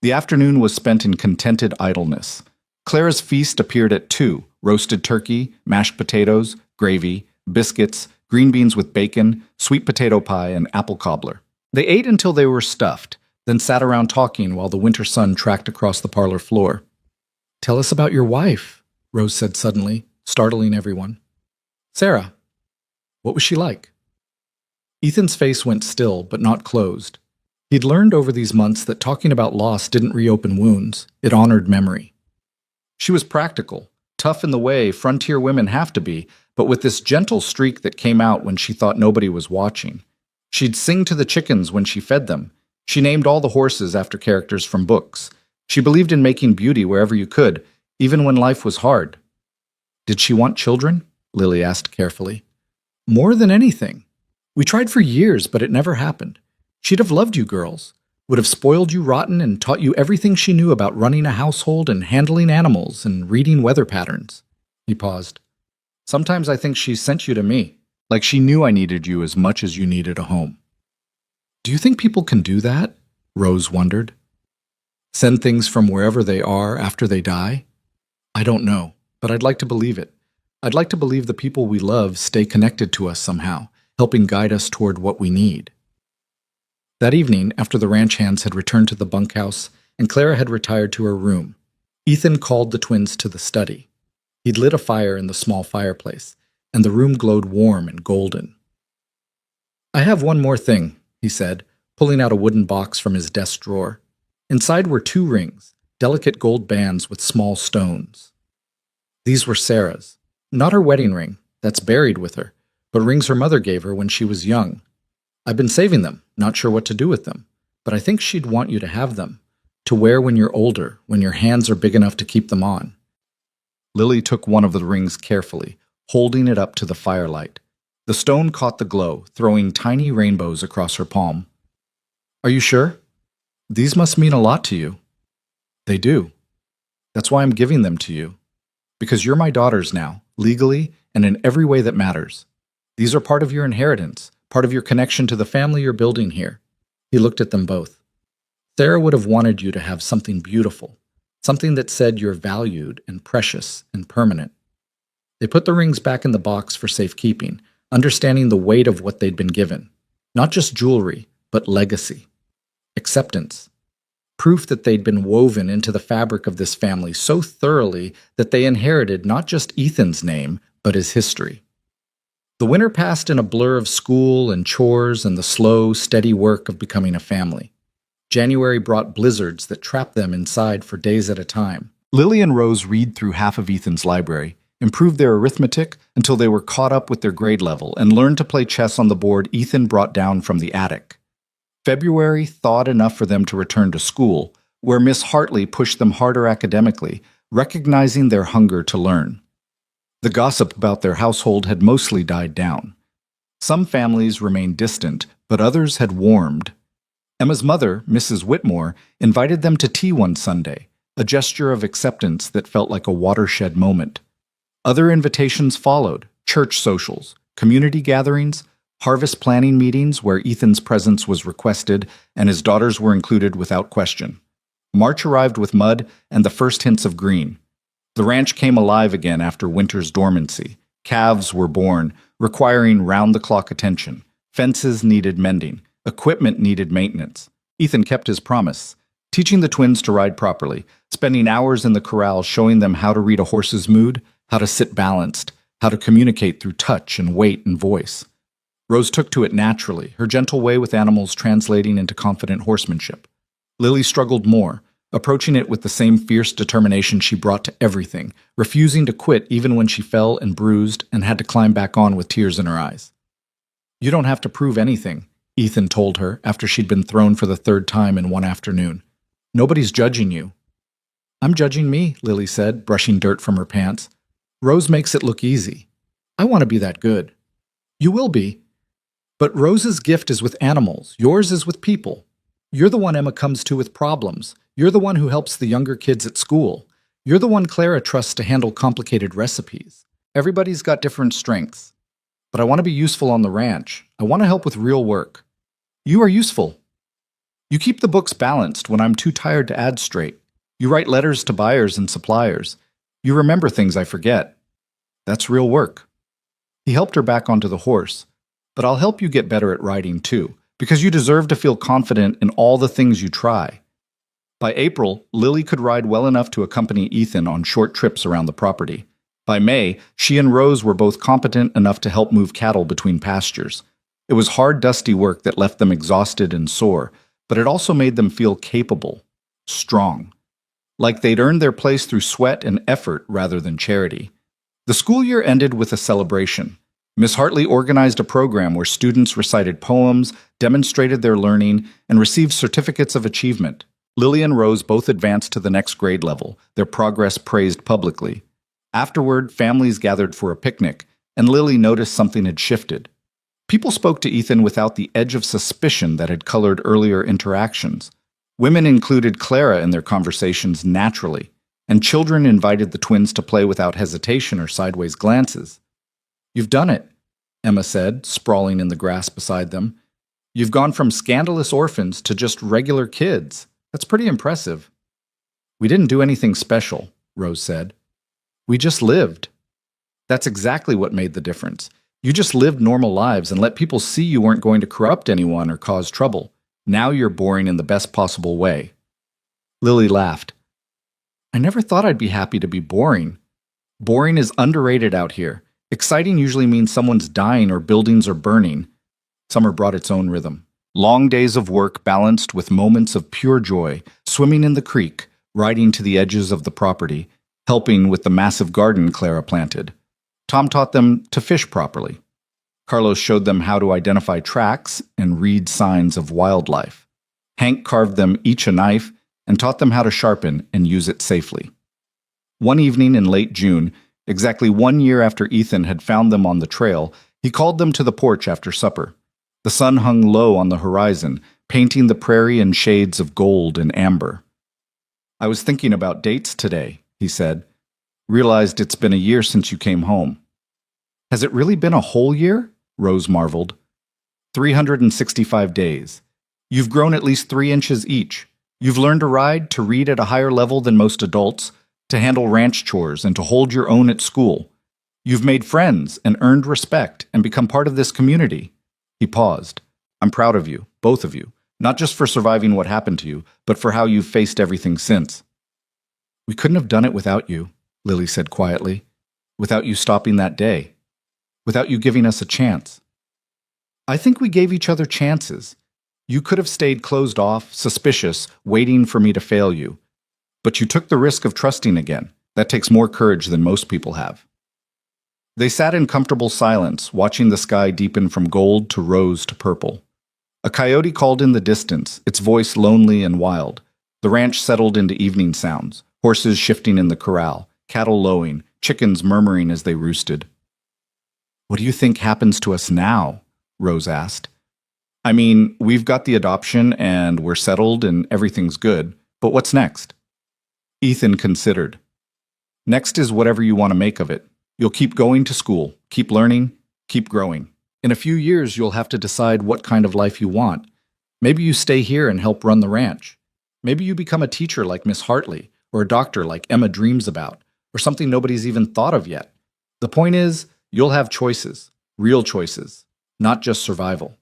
The afternoon was spent in contented idleness. Clara's feast appeared at 2, roasted turkey, mashed potatoes, gravy, biscuits, green beans with bacon, sweet potato pie, and apple cobbler. They ate until they were stuffed, then sat around talking while the winter sun tracked across the parlor floor. Tell us about your wife, Rose said suddenly, startling everyone. Sarah. What was she like? Ethan's face went still, but not closed. He'd learned over these months that talking about loss didn't reopen wounds, it honored memory. She was practical, tough in the way frontier women have to be, but with this gentle streak that came out when she thought nobody was watching. She'd sing to the chickens when she fed them. She named all the horses after characters from books. She believed in making beauty wherever you could, even when life was hard. Did she want children? Lily asked carefully. More than anything. We tried for years, but it never happened. She'd have loved you girls, would have spoiled you rotten and taught you everything she knew about running a household and handling animals and reading weather patterns. He paused. Sometimes I think she sent you to me, like she knew I needed you as much as you needed a home. Do you think people can do that? Rose wondered. Send things from wherever they are after they die? I don't know, but I'd like to believe it. I'd like to believe the people we love stay connected to us somehow, helping guide us toward what we need. That evening, after the ranch hands had returned to the bunkhouse and Clara had retired to her room, Ethan called the twins to the study. He'd lit a fire in the small fireplace, and the room glowed warm and golden. I have one more thing, he said, pulling out a wooden box from his desk drawer. Inside were 2 rings, delicate gold bands with small stones. These were Sarah's. Not her wedding ring, that's buried with her, but rings her mother gave her when she was young. I've been saving them, not sure what to do with them, but I think she'd want you to have them, to wear when you're older, when your hands are big enough to keep them on. Lily took one of the rings carefully, holding it up to the firelight. The stone caught the glow, throwing tiny rainbows across her palm. Are you sure? These must mean a lot to you. They do. That's why I'm giving them to you. Because you're my daughters now, legally and in every way that matters. These are part of your inheritance, part of your connection to the family you're building here. He looked at them both. Sarah would have wanted you to have something beautiful, something that said you're valued and precious and permanent. They put the rings back in the box for safekeeping, understanding the weight of what they'd been given. Not just jewelry, but legacy. Acceptance. Proof that they'd been woven into the fabric of this family so thoroughly that they inherited not just Ethan's name, but his history. The winter passed in a blur of school and chores and the slow, steady work of becoming a family. January brought blizzards that trapped them inside for days at a time. Lily and Rose read through half of Ethan's library, improved their arithmetic until they were caught up with their grade level, and learned to play chess on the board Ethan brought down from the attic. February thawed enough for them to return to school, where Miss Hartley pushed them harder academically, recognizing their hunger to learn. The gossip about their household had mostly died down. Some families remained distant, but others had warmed. Emma's mother, Mrs. Whitmore, invited them to tea one Sunday, a gesture of acceptance that felt like a watershed moment. Other invitations followed: church socials, community gatherings, harvest planning meetings where Ethan's presence was requested and his daughters were included without question. March arrived with mud and the first hints of green. The ranch came alive again after winter's dormancy. Calves were born, requiring round-the-clock attention. Fences needed mending. Equipment needed maintenance. Ethan kept his promise, teaching the twins to ride properly, spending hours in the corral showing them how to read a horse's mood, how to sit balanced, how to communicate through touch and weight and voice. Rose took to it naturally, her gentle way with animals translating into confident horsemanship. Lily struggled more, approaching it with the same fierce determination she brought to everything, refusing to quit even when she fell and bruised and had to climb back on with tears in her eyes. You don't have to prove anything, Ethan told her after she'd been thrown for the 3rd time in one afternoon. Nobody's judging you. I'm judging me, Lily said, brushing dirt from her pants. Rose makes it look easy. I want to be that good. You will be. But Rose's gift is with animals. Yours is with people. You're the one Emma comes to with problems. You're the one who helps the younger kids at school. You're the one Clara trusts to handle complicated recipes. Everybody's got different strengths. But I want to be useful on the ranch. I want to help with real work. You are useful. You keep the books balanced when I'm too tired to add straight. You write letters to buyers and suppliers. You remember things I forget. That's real work. He helped her back onto the horse. But I'll help you get better at riding too, because you deserve to feel confident in all the things you try. By April, Lily could ride well enough to accompany Ethan on short trips around the property. By May, she and Rose were both competent enough to help move cattle between pastures. It was hard, dusty work that left them exhausted and sore, but it also made them feel capable, strong, like they'd earned their place through sweat and effort rather than charity. The school year ended with a celebration. Miss Hartley organized a program where students recited poems, demonstrated their learning, and received certificates of achievement. Lily and Rose both advanced to the next grade level, their progress praised publicly. Afterward, families gathered for a picnic, and Lily noticed something had shifted. People spoke to Ethan without the edge of suspicion that had colored earlier interactions. Women included Clara in their conversations naturally, and children invited the twins to play without hesitation or sideways glances. "You've done it," Emma said, sprawling in the grass beside them. "You've gone from scandalous orphans to just regular kids. That's pretty impressive." "We didn't do anything special," Rose said. "We just lived." "That's exactly what made the difference. You just lived normal lives and let people see you weren't going to corrupt anyone or cause trouble. Now you're boring in the best possible way." Lily laughed. "I never thought I'd be happy to be boring. Boring is underrated out here. Exciting usually means someone's dying or buildings are burning." Summer brought its own rhythm. Long days of work balanced with moments of pure joy, swimming in the creek, riding to the edges of the property, helping with the massive garden Clara planted. Tom taught them to fish properly. Carlos showed them how to identify tracks and read signs of wildlife. Hank carved them each a knife and taught them how to sharpen and use it safely. One evening in late June, exactly 1 year after Ethan had found them on the trail, he called them to the porch after supper. The sun hung low on the horizon, painting the prairie in shades of gold and amber. "I was thinking about dates today," he said. "Realized it's been a year since you came home." "Has it really been a whole year?" Rose marveled. 365 days. You've grown at least 3 inches each. You've learned to ride, to read at a higher level than most adults, to handle ranch chores, and to hold your own at school. You've made friends and earned respect and become part of this community." He paused. "I'm proud of you, both of you, not just for surviving what happened to you, but for how you've faced everything since." "We couldn't have done it without you," Lily said quietly. "Without you stopping that day. Without you giving us a chance." "I think we gave each other chances. You could have stayed closed off, suspicious, waiting for me to fail you. But you took the risk of trusting again. That takes more courage than most people have." They sat in comfortable silence, watching the sky deepen from gold to rose to purple. A coyote called in the distance, its voice lonely and wild. The ranch settled into evening sounds, horses shifting in the corral, cattle lowing, chickens murmuring as they roosted. "What do you think happens to us now?" Rose asked. "I mean, we've got the adoption and we're settled and everything's good, but what's next?" Ethan considered. "Next is whatever you want to make of it. You'll keep going to school, keep learning, keep growing. In a few years, you'll have to decide what kind of life you want. Maybe you stay here and help run the ranch. Maybe you become a teacher like Miss Hartley, or a doctor like Emma dreams about, or something nobody's even thought of yet. The point is, you'll have choices, real choices, not just survival."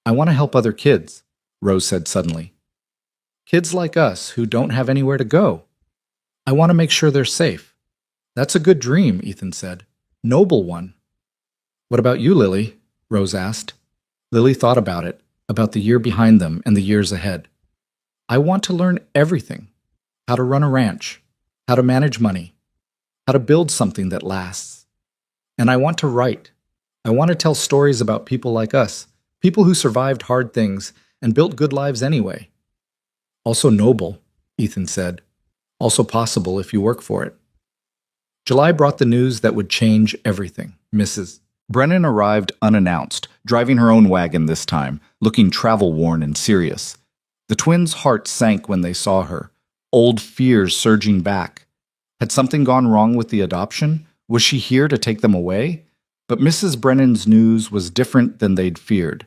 "I want to help other kids," Rose said suddenly. "Kids like us who don't have anywhere to go. I want to make sure they're safe." "That's a good dream," Ethan said. "Noble one." "What about you, Lily?" Rose asked. Lily thought about it, about the year behind them and the years ahead. "I want to learn everything. How to run a ranch, how to manage money, how to build something that lasts. And I want to write. I want to tell stories about people like us, people who survived hard things and built good lives anyway." "Also noble," Ethan said. "Also possible if you work for it." July brought the news that would change everything. Mrs. Brennan arrived unannounced, driving her own wagon this time, looking travel-worn and serious. The twins' hearts sank when they saw her, old fears surging back. Had something gone wrong with the adoption? Was she here to take them away? But Mrs. Brennan's news was different than they'd feared.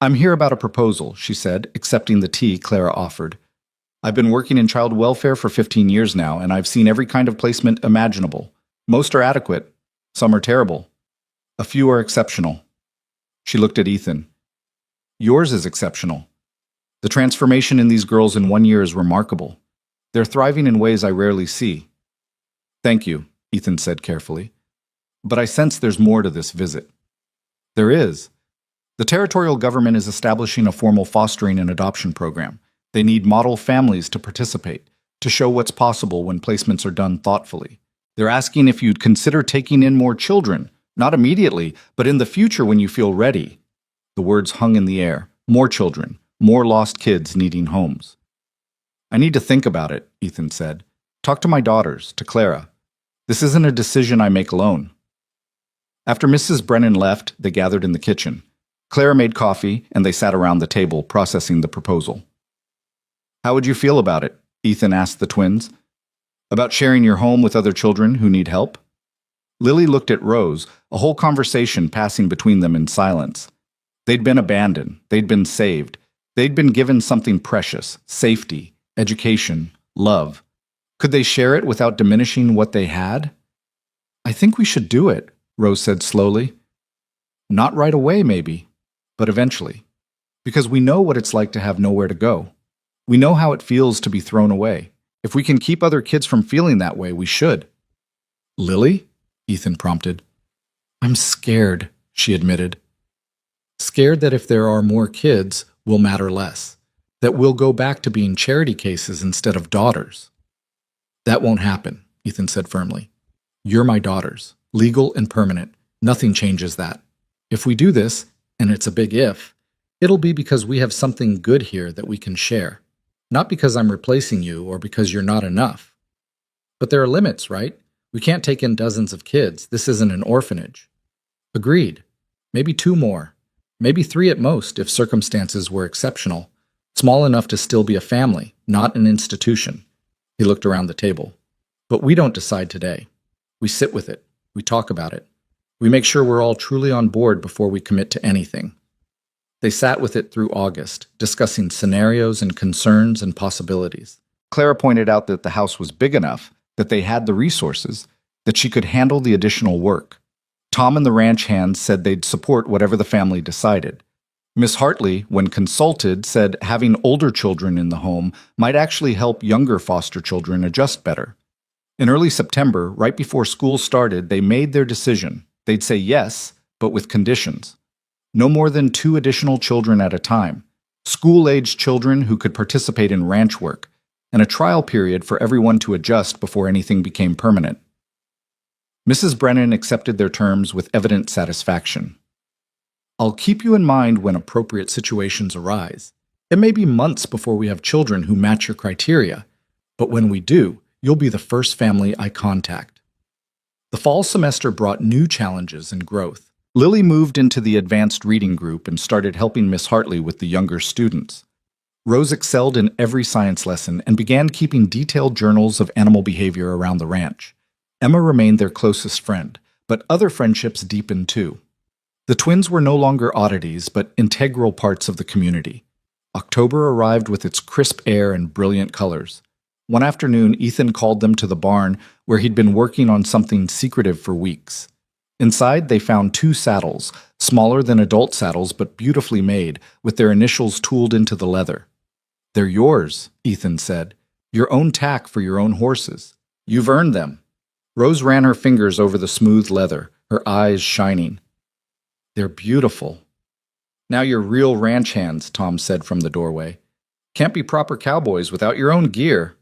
"I'm here about a proposal," she said, accepting the tea Clara offered. "I've been working in child welfare for 15 years now, and I've seen every kind of placement imaginable. Most are adequate. Some are terrible. A few are exceptional." She looked at Ethan. "Yours is exceptional. The transformation in these girls in 1 year is remarkable. They're thriving in ways I rarely see." "Thank you," Ethan said carefully. "But I sense there's more to this visit." "There is. The territorial government is establishing a formal fostering and adoption program. They need model families to participate, to show what's possible when placements are done thoughtfully. They're asking if you'd consider taking in more children, not immediately, but in the future when you feel ready." The words hung in the air. More children, more lost kids needing homes. "I need to think about it," Ethan said. "Talk to my daughters, to Clara. This isn't a decision I make alone." After Mrs. Brennan left, they gathered in the kitchen. Clara made coffee, and they sat around the table processing the proposal. "How would you feel about it?" Ethan asked the twins. "About sharing your home with other children who need help?" Lily looked at Rose, a whole conversation passing between them in silence. They'd been abandoned. They'd been saved. They'd been given something precious: safety, education, love. Could they share it without diminishing what they had? "I think we should do it," Rose said slowly. "Not right away, maybe, but eventually. Because we know what it's like to have nowhere to go. We know how it feels to be thrown away. If we can keep other kids from feeling that way, we should." "Lily?" Ethan prompted. "I'm scared," she admitted. "Scared that if there are more kids, we'll matter less. That we'll go back to being charity cases instead of daughters." "That won't happen," Ethan said firmly. "You're my daughters, legal and permanent. Nothing changes that. If we do this, and it's a big if, it'll be because we have something good here that we can share. Not because I'm replacing you or because you're not enough. But there are limits, right? We can't take in dozens of kids. This isn't an orphanage." "Agreed. Maybe 2 more. Maybe 3 at most if circumstances were exceptional. Small enough to still be a family, not an institution." He looked around the table. "But we don't decide today. We sit with it. We talk about it. We make sure we're all truly on board before we commit to anything." They sat with it through August, discussing scenarios and concerns and possibilities. Clara pointed out that the house was big enough, that they had the resources, that she could handle the additional work. Tom and the ranch hands said they'd support whatever the family decided. Miss Hartley, when consulted, said having older children in the home might actually help younger foster children adjust better. In early September, right before school started, they made their decision. They'd say yes, but with conditions. No more than 2 additional children at a time, school-aged children who could participate in ranch work, and a trial period for everyone to adjust before anything became permanent. Mrs. Brennan accepted their terms with evident satisfaction. "I'll keep you in mind when appropriate situations arise. It may be months before we have children who match your criteria, but when we do, you'll be the first family I contact." The fall semester brought new challenges and growth. Lily moved into the advanced reading group and started helping Miss Hartley with the younger students. Rose excelled in every science lesson and began keeping detailed journals of animal behavior around the ranch. Emma remained their closest friend, but other friendships deepened too. The twins were no longer oddities, but integral parts of the community. October arrived with its crisp air and brilliant colors. One afternoon, Ethan called them to the barn where he'd been working on something secretive for weeks. Inside, they found 2 saddles, smaller than adult saddles but beautifully made, with their initials tooled into the leather. "They're yours," Ethan said. "Your own tack for your own horses. You've earned them." Rose ran her fingers over the smooth leather, her eyes shining. "They're beautiful." "Now you're real ranch hands," Tom said from the doorway. "Can't be proper cowboys without your own gear."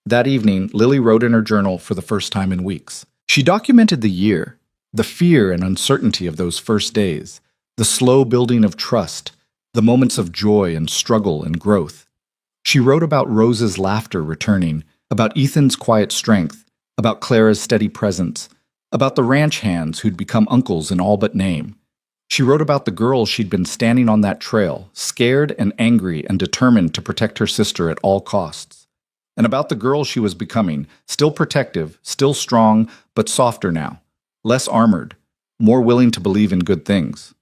That evening, Lily wrote in her journal for the first time in weeks. She documented the year, the fear and uncertainty of those first days, the slow building of trust, the moments of joy and struggle and growth. She wrote about Rose's laughter returning, about Ethan's quiet strength, about Clara's steady presence, about the ranch hands who'd become uncles in all but name. She wrote about the girl she'd been standing on that trail, scared and angry and determined to protect her sister at all costs. And about the girl she was becoming, still protective, still strong, but softer now, less armored, more willing to believe in good things.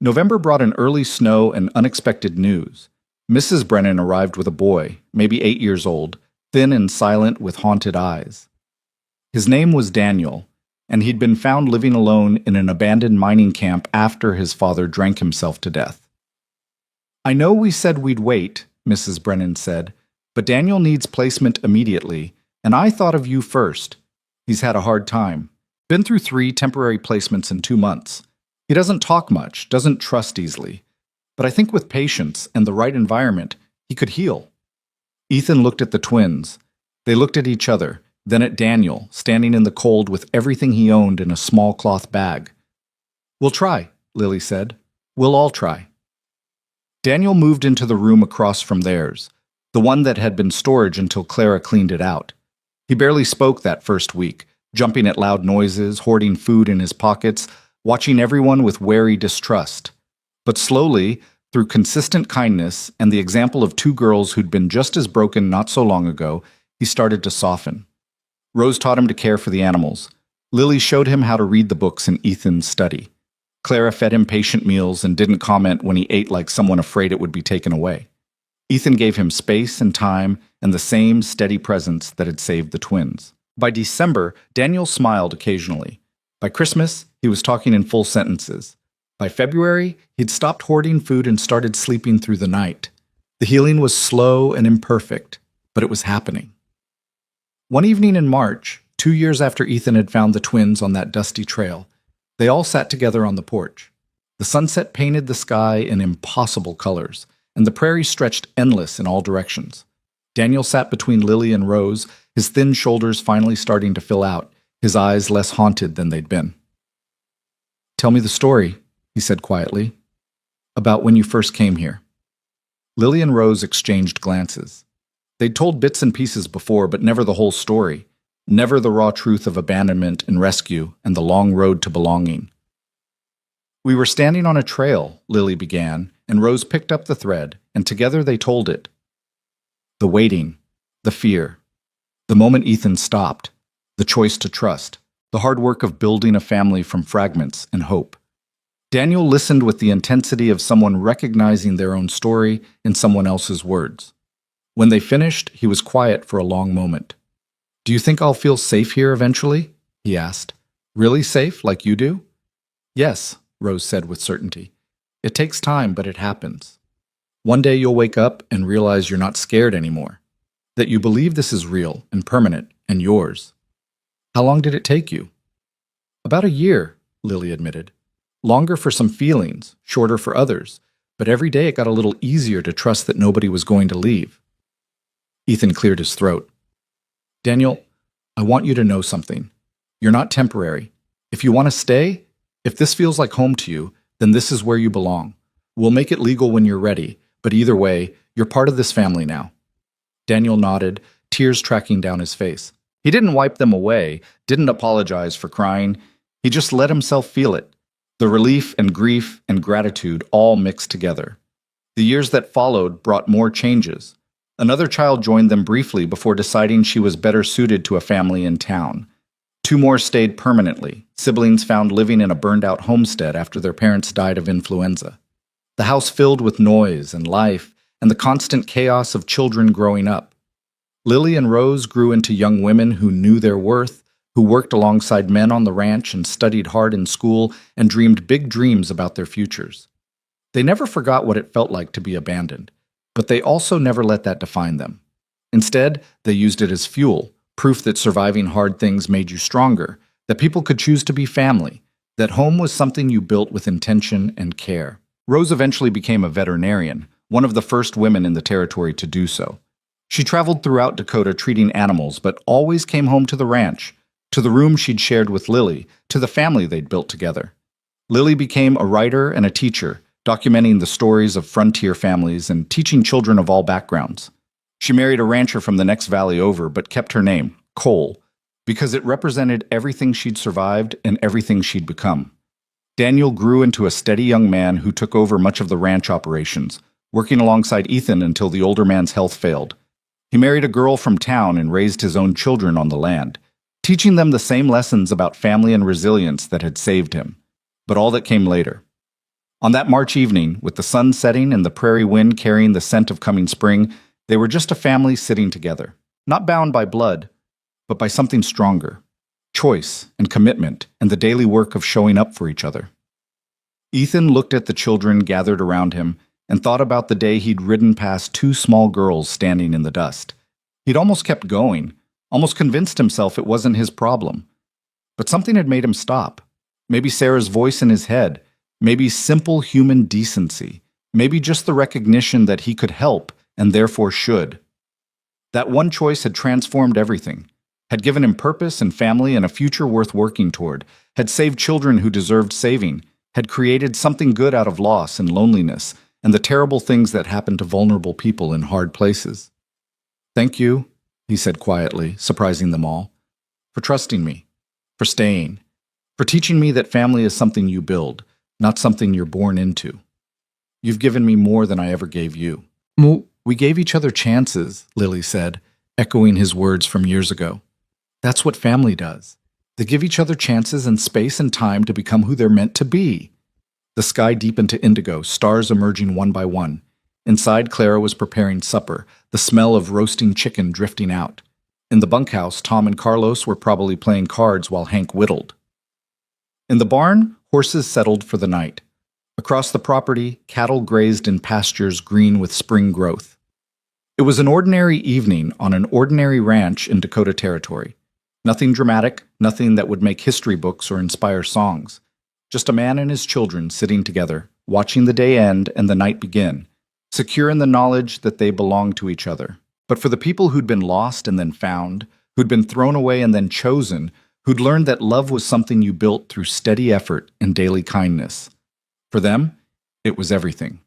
November brought an early snow and unexpected news. Mrs. Brennan arrived with a boy, maybe 8 years old, thin and silent with haunted eyes. His name was Daniel, and he'd been found living alone in an abandoned mining camp after his father drank himself to death. "I know we said we'd wait," Mrs. Brennan said, "but Daniel needs placement immediately, and I thought of you first. He's had a hard time. Been through 3 temporary placements in 2 months. He doesn't talk much, doesn't trust easily. But I think with patience and the right environment, he could heal." Ethan looked at the twins. They looked at each other, then at Daniel, standing in the cold with everything he owned in a small cloth bag. "We'll try," Lily said. "We'll all try." Daniel moved into the room across from theirs, the one that had been storage until Clara cleaned it out. He barely spoke that first week, jumping at loud noises, hoarding food in his pockets, watching everyone with wary distrust. But slowly, through consistent kindness and the example of 2 girls who'd been just as broken not so long ago, he started to soften. Rose taught him to care for the animals. Lily showed him how to read the books in Ethan's study. Clara fed him patient meals and didn't comment when he ate like someone afraid it would be taken away. Ethan gave him space and time and the same steady presence that had saved the twins. By December, Daniel smiled occasionally. By Christmas, he was talking in full sentences. By February, he'd stopped hoarding food and started sleeping through the night. The healing was slow and imperfect, but it was happening. One evening in March, 2 years after Ethan had found the twins on that dusty trail, they all sat together on the porch. The sunset painted the sky in impossible colors, and the prairie stretched endless in all directions. Daniel sat between Lily and Rose, his thin shoulders finally starting to fill out, his eyes less haunted than they'd been. "Tell me the story," he said quietly, "about when you first came here." Lily and Rose exchanged glances. They'd told bits and pieces before, but never the whole story, never the raw truth of abandonment and rescue and the long road to belonging. "We were standing on a trail," Lily began, and Rose picked up the thread, and together they told it. The waiting, the fear, the moment Ethan stopped, the choice to trust, the hard work of building a family from fragments and hope. Daniel listened with the intensity of someone recognizing their own story in someone else's words. When they finished, he was quiet for a long moment. "Do you think I'll feel safe here eventually?" he asked. "Really safe, like you do?" "Yes," Rose said with certainty. "It takes time, but it happens. One day you'll wake up and realize you're not scared anymore, that you believe this is real and permanent and yours." "How long did it take you?" "About a year," Lily admitted. "Longer for some feelings, shorter for others, but every day it got a little easier to trust that nobody was going to leave." Ethan cleared his throat. "Daniel, I want you to know something. You're not temporary. If you want to stay, if this feels like home to you, then this is where you belong. We'll make it legal when you're ready, but either way, you're part of this family now." Daniel nodded, tears tracking down his face. He didn't wipe them away, didn't apologize for crying. He just let himself feel it. The relief and grief and gratitude all mixed together. The years that followed brought more changes. Another child joined them briefly before deciding she was better suited to a family in town. 2 more stayed permanently, siblings found living in a burned-out homestead after their parents died of influenza. The house filled with noise and life and the constant chaos of children growing up. Lily and Rose grew into young women who knew their worth, who worked alongside men on the ranch and studied hard in school and dreamed big dreams about their futures. They never forgot what it felt like to be abandoned, but they also never let that define them. Instead, they used it as fuel, proof that surviving hard things made you stronger, that people could choose to be family, that home was something you built with intention and care. Rose eventually became a veterinarian, one of the first women in the territory to do so. She traveled throughout Dakota treating animals, but always came home to the ranch, to the room she'd shared with Lily, to the family they'd built together. Lily became a writer and a teacher, documenting the stories of frontier families and teaching children of all backgrounds. She married a rancher from the next valley over, but kept her name, Cole, because it represented everything she'd survived and everything she'd become. Daniel grew into a steady young man who took over much of the ranch operations, working alongside Ethan until the older man's health failed. He married a girl from town and raised his own children on the land, teaching them the same lessons about family and resilience that had saved him. But all that came later. On that March evening, with the sun setting and the prairie wind carrying the scent of coming spring, they were just a family sitting together, not bound by blood, but by something stronger: choice and commitment and the daily work of showing up for each other. Ethan looked at the children gathered around him and thought about the day he'd ridden past two small girls standing in the dust. He'd almost kept going, almost convinced himself it wasn't his problem. But something had made him stop. Maybe Sarah's voice in his head, maybe simple human decency, maybe just the recognition that he could help and therefore should. That one choice had transformed everything, had given him purpose and family and a future worth working toward, had saved children who deserved saving, had created something good out of loss and loneliness and the terrible things that happen to vulnerable people in hard places. "Thank you," he said quietly, surprising them all, "for trusting me, for staying, for teaching me that family is something you build, not something you're born into. You've given me more than I ever gave you." "We gave each other chances," Lily said, echoing his words from years ago. "That's what family does. They give each other chances and space and time to become who they're meant to be." The sky deepened to indigo, stars emerging one by one. Inside, Clara was preparing supper, the smell of roasting chicken drifting out. In the bunkhouse, Tom and Carlos were probably playing cards while Hank whittled. In the barn, horses settled for the night. Across the property, cattle grazed in pastures green with spring growth. It was an ordinary evening on an ordinary ranch in Dakota Territory. Nothing dramatic, nothing that would make history books or inspire songs. Just a man and his children sitting together, watching the day end and the night begin, secure in the knowledge that they belonged to each other. But for the people who'd been lost and then found, who'd been thrown away and then chosen, who'd learned that love was something you built through steady effort and daily kindness, for them, it was everything.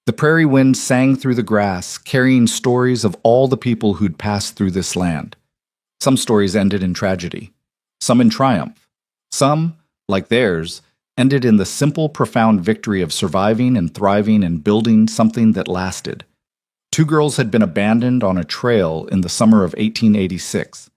The prairie wind sang through the grass, carrying stories of all the people who'd passed through this land. Some stories ended in tragedy, some in triumph. Some, like theirs, ended in the simple, profound victory of surviving and thriving and building something that lasted. Two girls had been abandoned on a trail in the summer of 1886.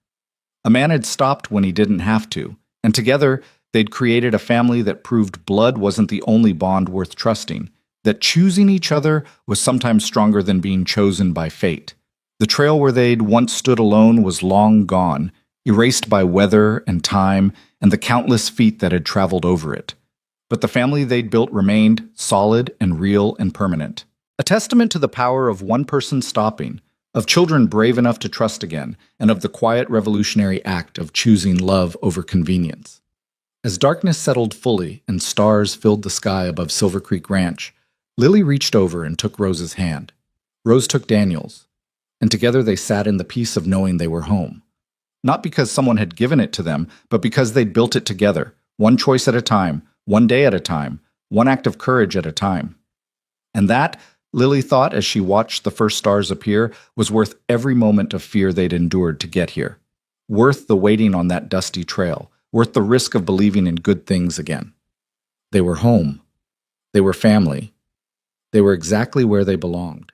A man had stopped when he didn't have to, and together they'd created a family that proved blood wasn't the only bond worth trusting, that choosing each other was sometimes stronger than being chosen by fate. The trail where they'd once stood alone was long gone, erased by weather and time and the countless feet that had traveled over it. But the family they'd built remained solid and real and permanent. A testament to the power of one person stopping, of children brave enough to trust again, and of the quiet revolutionary act of choosing love over convenience. As darkness settled fully and stars filled the sky above Silver Creek Ranch, Lily reached over and took Rose's hand. Rose took Daniel's, and together they sat in the peace of knowing they were home. Not because someone had given it to them, but because they'd built it together, one choice at a time, one day at a time, one act of courage at a time. And that, Lily thought as she watched the first stars appear, was worth every moment of fear they'd endured to get here. Worth the waiting on that dusty trail, worth the risk of believing in good things again. They were home. They were family. They were exactly where they belonged.